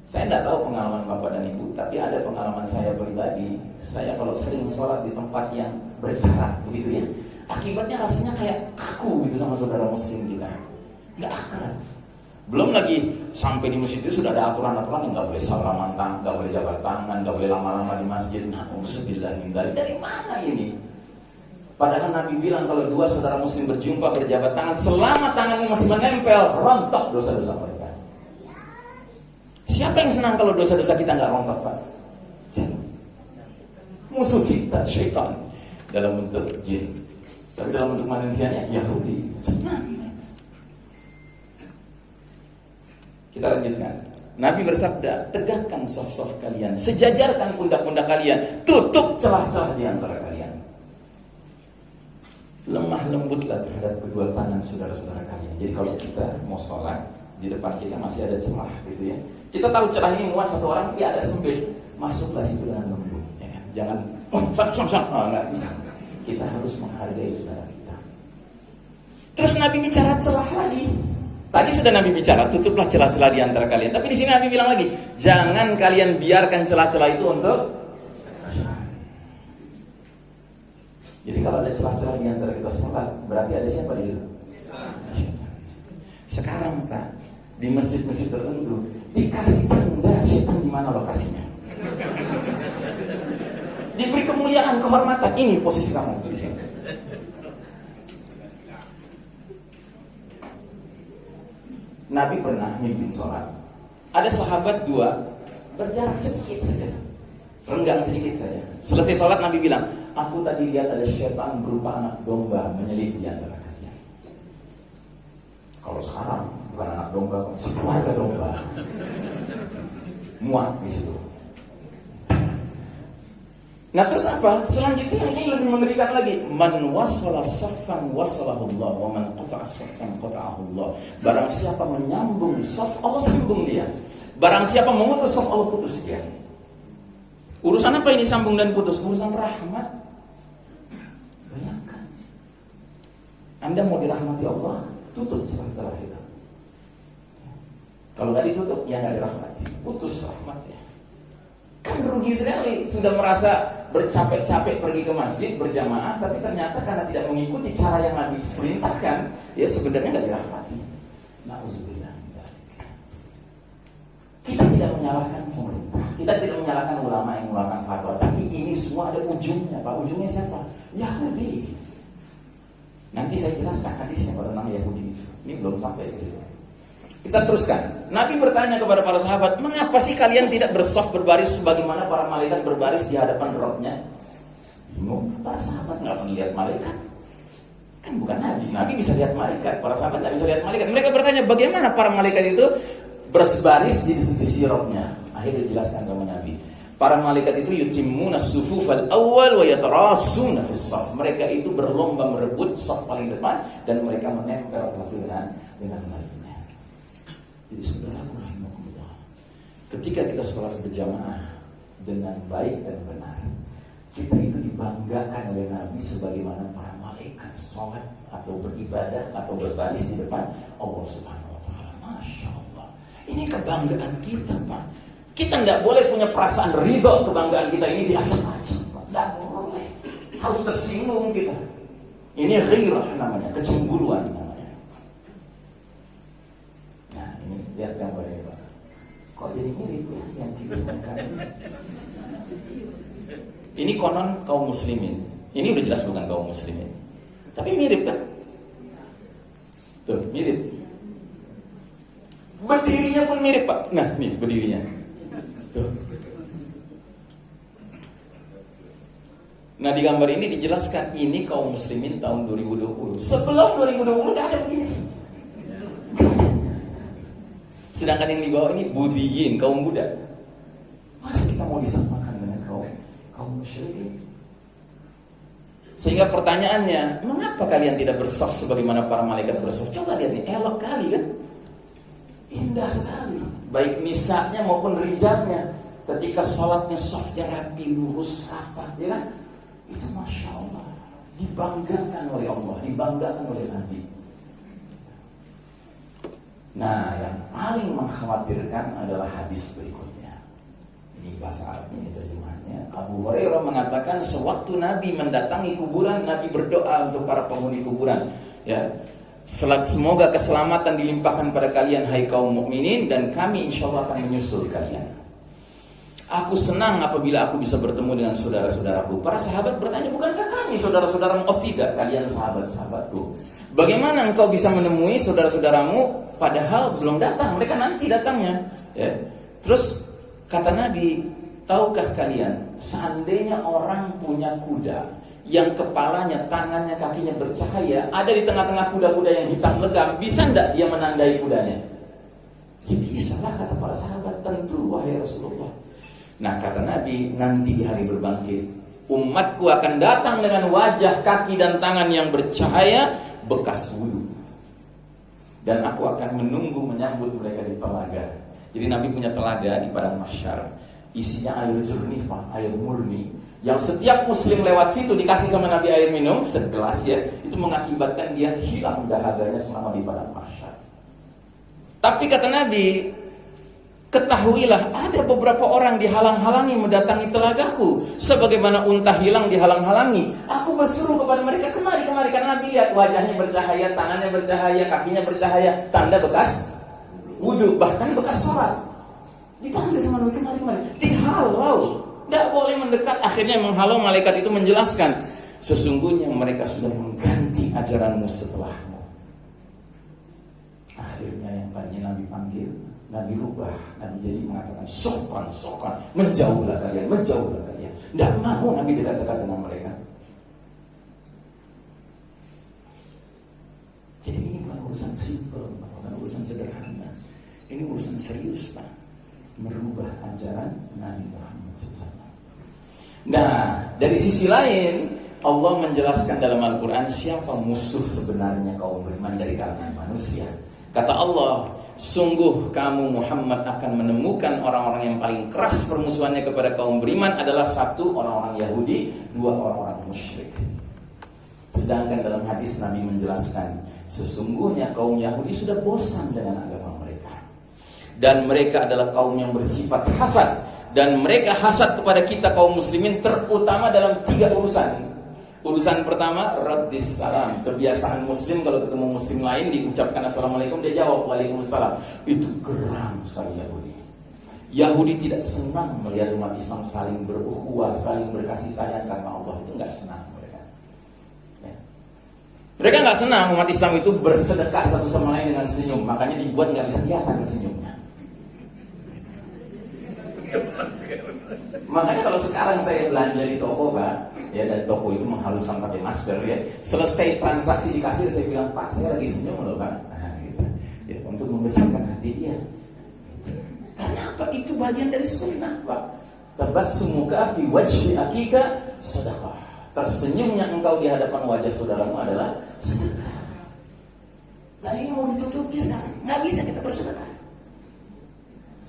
Saya tidak tahu pengalaman Bapak dan Ibu, tapi ada pengalaman saya pribadi. Saya kalau sering sholat di tempat yang berjarak begitu ya, akibatnya rasanya kayak kaku gitu sama saudara muslim kita, nggak akrab. Belum lagi sampai di masjid itu sudah ada aturan-aturan yang nggak boleh salaman tangan, nggak boleh jabat tangan, nggak boleh lama-lama di masjid. Nah, dari mana ini? Padahal Nabi bilang kalau 2 saudara muslim berjumpa berjabat tangan, selama tangannya masih menempel, rontok dosa-dosa mereka. Siapa yang senang kalau dosa-dosa kita nggak rontok, Pak? Musuh kita, syaitan, dalam bentuk jin. Tapi dalam bentuk manusianya, Yahudi. Senang. Kita lanjutkan. Nabi bersabda, tegakkan saf-saf kalian, sejajarkan pundak-pundak kalian, tutup celah-celah di antara kalian. Lemah lembutlah terhadap kedua tangan saudara-saudara kalian. Jadi kalau kita mau sholat, di depan kita masih ada celah gitu ya. Kita tahu celah ini muat 1 orang, tapi agak sempit. Masuklah situ dengan lembut. Ya kan? Jangan, nggak bisa. Kita harus menghargai saudara kita. Terus Nabi bicara celah lagi. Tadi sudah Nabi bicara, tutuplah celah-celah di antara kalian. Tapi di sini Nabi bilang lagi, jangan kalian biarkan celah-celah itu untuk. Jadi kalau ada celah-celah di antara kita sholat, berarti ada siapa di situ? Sekarang Pak, di masjid-masjid tertentu dikasih tanda setan di mana lokasinya. Diberi kemuliaan, kehormatan, ini posisi kamu di sini. Nabi pernah mimpin sholat. Ada sahabat 2 berjarak sedikit saja, renggang sedikit saja. Selesai sholat Nabi bilang, aku tadi lihat ada syaitan berupa anak domba menyelip di antara kalian. Kalau sekarang bukan anak domba, sekeluarga domba muat di situ. Nah terus apa? Selanjutnya ini lebih mengerikan lagi. Man wasala saffan wasalahullah, wa man qata'a saffan qata'ahullah. Barang siapa menyambung saf, Allah sambung dia. Barang siapa memutus saf, Allah putus dia. Urusan apa ini sambung dan putus? Urusan rahmat. Bayangkan, Anda mau dirahmati Allah, tutup celah-celah itu. Kalau nggak ditutup, ya nggak dirahmati, putus rahmatnya. Kan rugi sekali. Sudah merasa bercapek-capek pergi ke masjid berjamaah, tapi ternyata karena tidak mengikuti cara yang Nabi perintahkan, ya sebenarnya nggak dirahmati. Nauzubillah. Kita tidak menyalahkan pemerintah, kita tidak menyalahkan ulama yang mengeluarkan fatwa, tapi ini semua ada ujungnya, Pak. Ujungnya siapa? Yahudi. Nanti saya jelaskan hadisnya pada nama Yahudi itu. Ini belum sampai ke situ. Kita teruskan. Nabi bertanya kepada para sahabat, mengapa sih kalian tidak bersaf berbaris sebagaimana para malaikat berbaris di hadapan Rabb-nya? Bingung, para sahabat nggak pernah lihat malaikat. Kan bukan Nabi. Nabi bisa lihat malaikat, para sahabat nggak bisa lihat malaikat. Mereka bertanya, bagaimana para malaikat itu berbaris di sisi Rabb-nya? Akhirnya dijelaskan sama Nabi. Para malaikat itu yutimmuna as-sufufal awwal wa yatarasuna fis shaf. Mereka itu berlomba merebut shaf paling depan dan mereka menempel satu dengan lainnya. Jadi saudaraku rahimakumullah, ketika kita sholat berjamaah dengan baik dan benar, kita itu dibanggakan oleh Nabi sebagaimana para malaikat sholat atau beribadah atau berbaris di depan Allah Subhanahu wa Ta'ala. Masya Allah, Ini kebanggaan kita, Pak. Kita nggak boleh punya perasaan ridho kebanggaan kita ini diacak-acak, Pak. Nggak boleh. Harus tersinggung kita. Ini ghirah namanya, kecemburuan namanya. Nah, ini lihat gambar ini, Pak. Kok jadi mirip ya yang kita makan? Ini konon kaum muslimin. Ini udah jelas bukan kaum muslimin. Tapi mirip kan? Tuh, mirip. Berdirinya pun mirip, Pak. Nah, nih berdirinya. Tuh. Nah, di gambar ini dijelaskan ini kaum muslimin tahun 2020. Sebelum 2020 nggak ada begini. Sedangkan yang di bawah ini Budiyin, kaum Buddha. Masa kita mau disamakan dengan kaum musyrikin? Sehingga pertanyaannya, mengapa kalian tidak bersaf sebagaimana para malaikat bersaf? Coba lihat nih, elok kali kan? Indah sekali. Baik nisanya maupun rijalnya. Ketika sholatnya softnya rapi, lurus, rapat, ya kan? Itu Masya Allah. Dibanggakan oleh Allah, dibanggakan oleh Nabi. Nah, yang paling mengkhawatirkan adalah hadis berikutnya. Ini bahasa Arabnya, ini terjemahannya. Abu Hurairah mengatakan sewaktu Nabi mendatangi kuburan, Nabi berdoa untuk para penghuni kuburan. Ya, semoga keselamatan dilimpahkan pada kalian, hai kaum mukminin, dan kami insya Allah akan menyusul kalian. Aku senang apabila aku bisa bertemu dengan saudara-saudaraku. Para sahabat bertanya, bukankah kami saudara-saudaramu? Oh tidak, kalian sahabat-sahabatku. Bagaimana engkau bisa menemui saudara-saudaramu padahal belum datang? Mereka nanti datangnya. Ya. Terus kata Nabi, tahukah kalian, seandainya orang punya kuda yang kepalanya, tangannya, kakinya bercahaya, ada di tengah-tengah kuda-kuda yang hitam legam, bisa enggak dia menandai kudanya? Ya bisa lah, kata para sahabat. Tentu, wahai Rasulullah. Nah, kata Nabi, nanti di hari berbangkit, umatku akan datang dengan wajah, kaki, dan tangan yang bercahaya, bekas wudhu. Dan aku akan menunggu menyambut mereka di telaga. Jadi Nabi punya telaga di padang mahsyar. Isinya air jernih, Pak, air murni. Yang setiap muslim lewat situ dikasih sama Nabi air minum, segelas ya, itu mengakibatkan dia hilang dahaganya selama di padang mahsyar. Tapi kata Nabi, ketahuilah ada beberapa orang dihalang-halangi mendatangi telagaku, sebagaimana unta hilang dihalang-halangi. Aku berseru kepada mereka, kemari, karena Nabi lihat wajahnya bercahaya, tangannya bercahaya, kakinya bercahaya, tanda bekas wudhu, bahkan bekas sholat. Dipanggil sama Nabi, kemari, dihalau, tidak boleh mendekat. Akhirnya menghalau, malaikat itu menjelaskan, sesungguhnya mereka sudah mengganti ajaranmu setelahmu. Akhirnya yang tadinya Nabi panggil, Nabi rubah. Nabi jadi mengatakan sopan, menjauhlah kalian. Tidak mau Nabi dekat-dekat dengan mereka. Jadi ini bukan urusan simpel, bukan urusan sederhana. Ini urusan serius, Pak. Merubah ajaran Nabi Muhammad SAW. Nah, dari sisi lain, Allah menjelaskan dalam Al-Quran siapa musuh sebenarnya kaum beriman dari kalangan manusia. Kata Allah, sungguh kamu Muhammad akan menemukan orang-orang yang paling keras permusuhannya kepada kaum beriman adalah satu, orang-orang Yahudi, dua, orang-orang musyrik. Sedangkan dalam hadis Nabi menjelaskan, sesungguhnya kaum Yahudi sudah bosan dengan agama mereka. Dan mereka adalah kaum yang bersifat hasad. Dan mereka hasad kepada kita kaum muslimin terutama dalam 3 urusan. Urusan pertama, raddis salam. Kebiasaan muslim kalau ketemu muslim lain diucapkan assalamualaikum, dia jawab waalaikumsalam. Itu geram sekali Yahudi. Yahudi tidak senang melihat umat Islam saling berukhuwah, saling berkasih sayang karena Allah. Itu nggak senang mereka. Ya. Mereka nggak senang umat Islam itu bersedekah satu sama lain dengan senyum. Makanya dibuat nggak bisa kelihatan senyumnya. Makanya kalau sekarang saya belanja di toko, Pak, ya, dan toko itu menghaluskan pakai masker, ya. Selesai transaksi di kasir, saya bilang, Pak, saya lagi senyum loh, Pak. Nah, gitu. Ya, untuk membesarkan hati dia. Kenapa? Itu bagian dari sunnah, Pak. Tabassumuka fi wajhi akika sedekah. Tersenyumnya engkau di hadapan wajah saudaramu adalah sedekah. Dan ini mau ditutupi sekarang, nggak bisa kita bersedekah.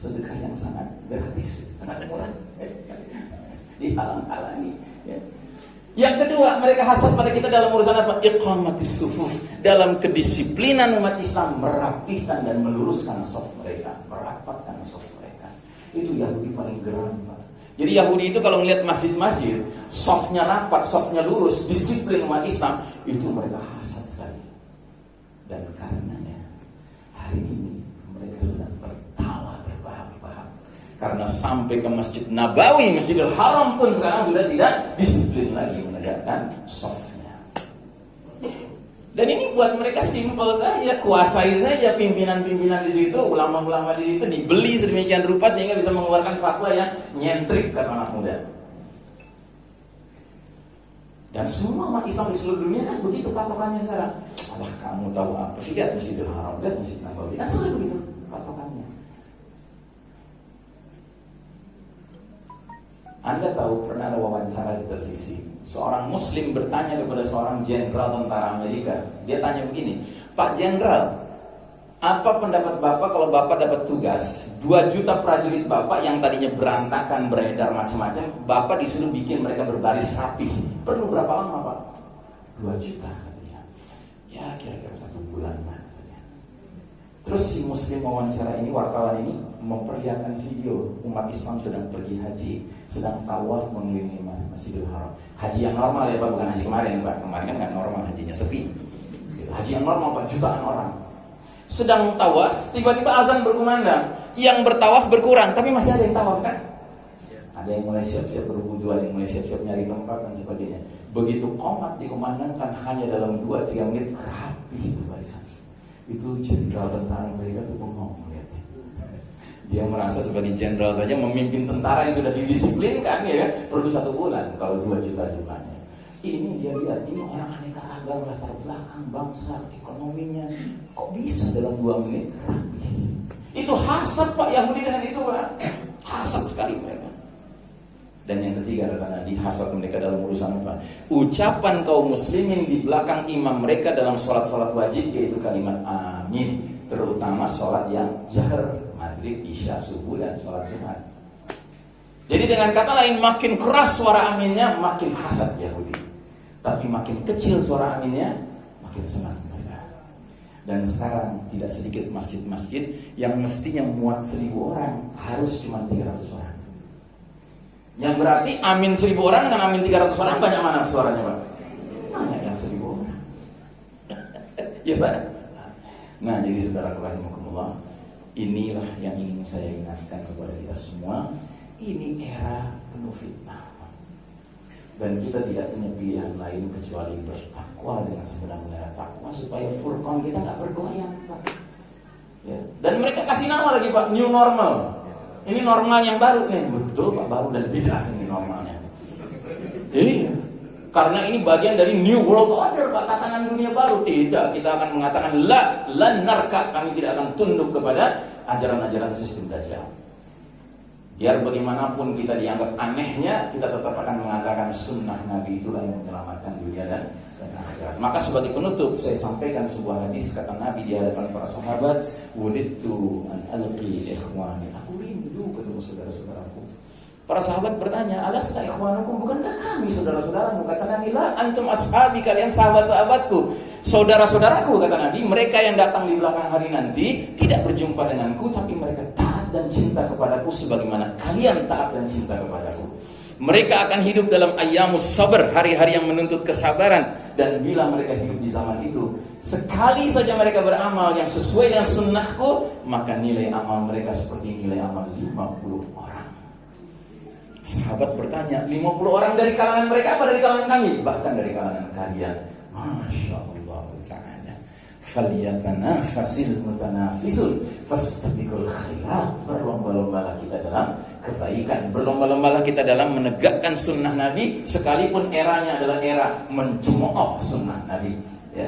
Sedekah yang sangat gratis, sangat murah, dihalang-halangi. Ya. Yang kedua, mereka hasad pada kita dalam urusan apa? Iqamatis sufuf, dalam kedisiplinan umat Islam merapihkan dan meluruskan saf mereka, merapatkan saf mereka. Itu Yahudi paling geram, Pak. Jadi Yahudi itu kalau melihat masjid-masjid, safnya rapat, safnya lurus, disiplin umat Islam, itu mereka hasad sekali. Dan karenanya hari ini mereka sedang tertawa terbahak-bahak karena sampai ke Masjid Nabawi, Masjidil Haram pun sekarang sudah tidak disiplin lagi menegakkan safnya. Dan ini buat mereka simpel saja, kuasai saja pimpinan-pimpinan di situ, ulama-ulama di situ, dibeli sedemikian rupa sehingga bisa mengeluarkan fatwa yang nyentrik kata anak muda. Dan semua umat Islam di seluruh dunia kan begitu patokannya sekarang. Alah, kamu tahu apa sih? Lihat Masjidil Haram, lihat Masjid Nabawi, kan selalu begitu patokannya. Anda tahu pernah ada wawancara di televisi, seorang Muslim bertanya kepada seorang jenderal tentara Amerika. Dia tanya begini, Pak Jenderal, apa pendapat Bapak kalau Bapak dapat tugas 2 juta prajurit Bapak yang tadinya berantakan, beredar macam-macam, Bapak disuruh bikin mereka berbaris rapih. Perlu berapa lama, Pak? 2 juta katanya. Ya kira-kira 1 bulan lah katanya. Terus si Muslim wawancara ini, wartawan ini memperlihatkan video umat Islam sedang pergi haji, sedang tawaf mengelilingi Masjidil Haram. Haji yang normal ya Pak, bukan haji kemarin Pak. Kemarin kan nggak normal, hajinya sepi. Haji yang normal Pak, jutaan orang. Sedang tawaf, tiba-tiba azan berkumandang. Yang bertawaf berkurang, tapi masih ada yang tawaf kan? Ada yang mulai siap-siap berwudu, ada yang mulai siap-siap nyari tempat dan sebagainya. Begitu qomat dikumandangkan hanya dalam 2-3 menit rapi itu barisan. Itu jenderal tentara Amerika itu bengong melihatnya. Dia merasa sebagai jenderal saja memimpin tentara yang sudah didisiplinkan ya, perlu 1 bulan kalau 2 juta jumlahnya. Ini dia lihat, ini orang aneka ragam, latar belakang, bangsa, ekonominya, kok bisa dalam 2 menit rapi. Itu hasad Pak Yahudi dengan itu Pak. Hasad sekali mereka. Dan yang ketiga kata Nabi, hasad mereka dalam urusan apa? Ucapan kaum muslimin di belakang imam mereka dalam sholat-sholat wajib, yaitu kalimat amin, terutama sholat yang jahar, maghrib, isya, subuh, dan sholat Jumat. Jadi dengan kata lain, makin keras suara aminnya, makin hasad Yahudi. Tapi makin kecil suara aminnya, makin senang mereka. Dan sekarang tidak sedikit masjid-masjid yang mestinya muat 1000 orang, harus cuma 300 orang. Yang berarti amin 1000 orang dengan amin 300 orang, banyak mana suaranya Pak? Banyak yang 1000 orang. Ya Pak. Nah jadi saudara rahimakumullah, inilah yang ingin saya ingatkan kepada kita semua. Ini era penuh fitnah, dan kita tidak punya pilihan lain kecuali bertakwa dengan sebenar-benar takwa supaya furqan kita nggak bergoyang Pak. Ya. Dan mereka kasih nama lagi Pak, new normal. Ini normal yang baru nih, betul Pak, baru dan beda ini normalnya. Iya, karena ini bagian dari new world order Pak, tatanan dunia baru. Tidak, kita akan mengatakan lan narka, kami tidak akan tunduk kepada ajaran-ajaran sistem Dajjal. Biar bagaimanapun kita dianggap anehnya, kita tetap akan mengatakan sunnah Nabi itulah yang menyelamatkan dunia dan akhirat. Maka sebagai penutup saya sampaikan sebuah hadis kata Nabi di hadapan para sahabat, wudidtu an alqi ikhwani. Aku rindu ketemu saudara-saudaraku. Para sahabat bertanya, alasna ikhwanukum, bukankah kami saudara-saudaramu? Kata Nabi, la antum ashabi, kalian sahabat-sahabatku. Saudara-saudaraku kata Nabi, mereka yang datang di belakang hari nanti tidak berjumpa denganku, tapi mereka taat dan cinta kepadaku sebagaimana kalian taat dan cinta kepadaku. Mereka akan hidup dalam ayyamus sabar, hari-hari yang menuntut kesabaran. Dan bila mereka hidup di zaman itu, sekali saja mereka beramal yang sesuai dengan sunnahku, maka nilai amal mereka seperti nilai amal 50 orang. Sahabat bertanya, 50 orang dari kalangan mereka apa dari kalangan kami? Bahkan dari kalangan kalian. Masya Allah ta'ala. Falyatanafasil mutanafisun fastabiqul khairat. Berlomba-lombalah kita dalam kebaikan, berlomba-lombalah kita dalam menegakkan sunnah Nabi, sekalipun eranya adalah era mencemooh sunnah Nabi ya.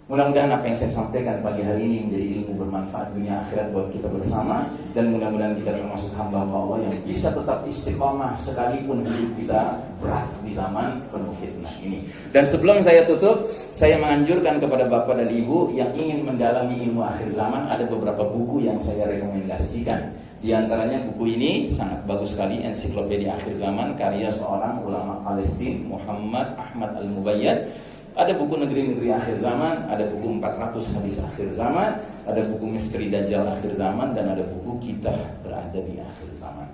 Mudah-mudahan apa yang saya sampaikan pagi hari ini menjadi ilmu bermanfaat dunia akhirat buat kita bersama, dan mudah-mudahan kita termasuk hamba-hamba Allah yang bisa tetap istiqomah sekalipun hidup kita berat di zaman penuh fitnah ini. Dan sebelum saya tutup, saya menganjurkan kepada Bapak dan Ibu yang ingin mendalami ilmu akhir zaman, ada beberapa buku yang saya rekomendasikan. Di antaranya buku ini sangat bagus sekali, Ensiklopedia Akhir Zaman karya seorang ulama Palestina Muhammad Ahmad Al-Mubayyad. Ada buku Negeri-Negeri Akhir Zaman, ada buku 400 Hadis Akhir Zaman, ada buku Misteri Dajjal Akhir Zaman, dan ada buku Kita Berada di Akhir Zaman.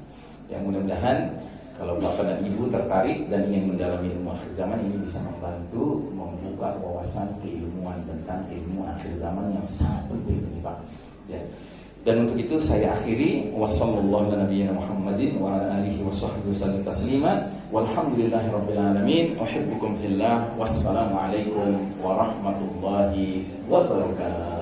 Yang mudah-mudahan kalau Bapak dan Ibu tertarik dan ingin mendalami ilmu akhir zaman, ini bisa membantu membuka wawasan keilmuan tentang ilmu akhir zaman yang sangat penting ini Pak. Ya. Dan untuk itu saya akhiri, wassallallahu ala nabiyyina Muhammadin wa ala alihi washabbihi wasallam taslima, walhamdulillahirabbil alamin, uhibbukum fillah, wassalamu alaikum warahmatullahi wabarakatuh.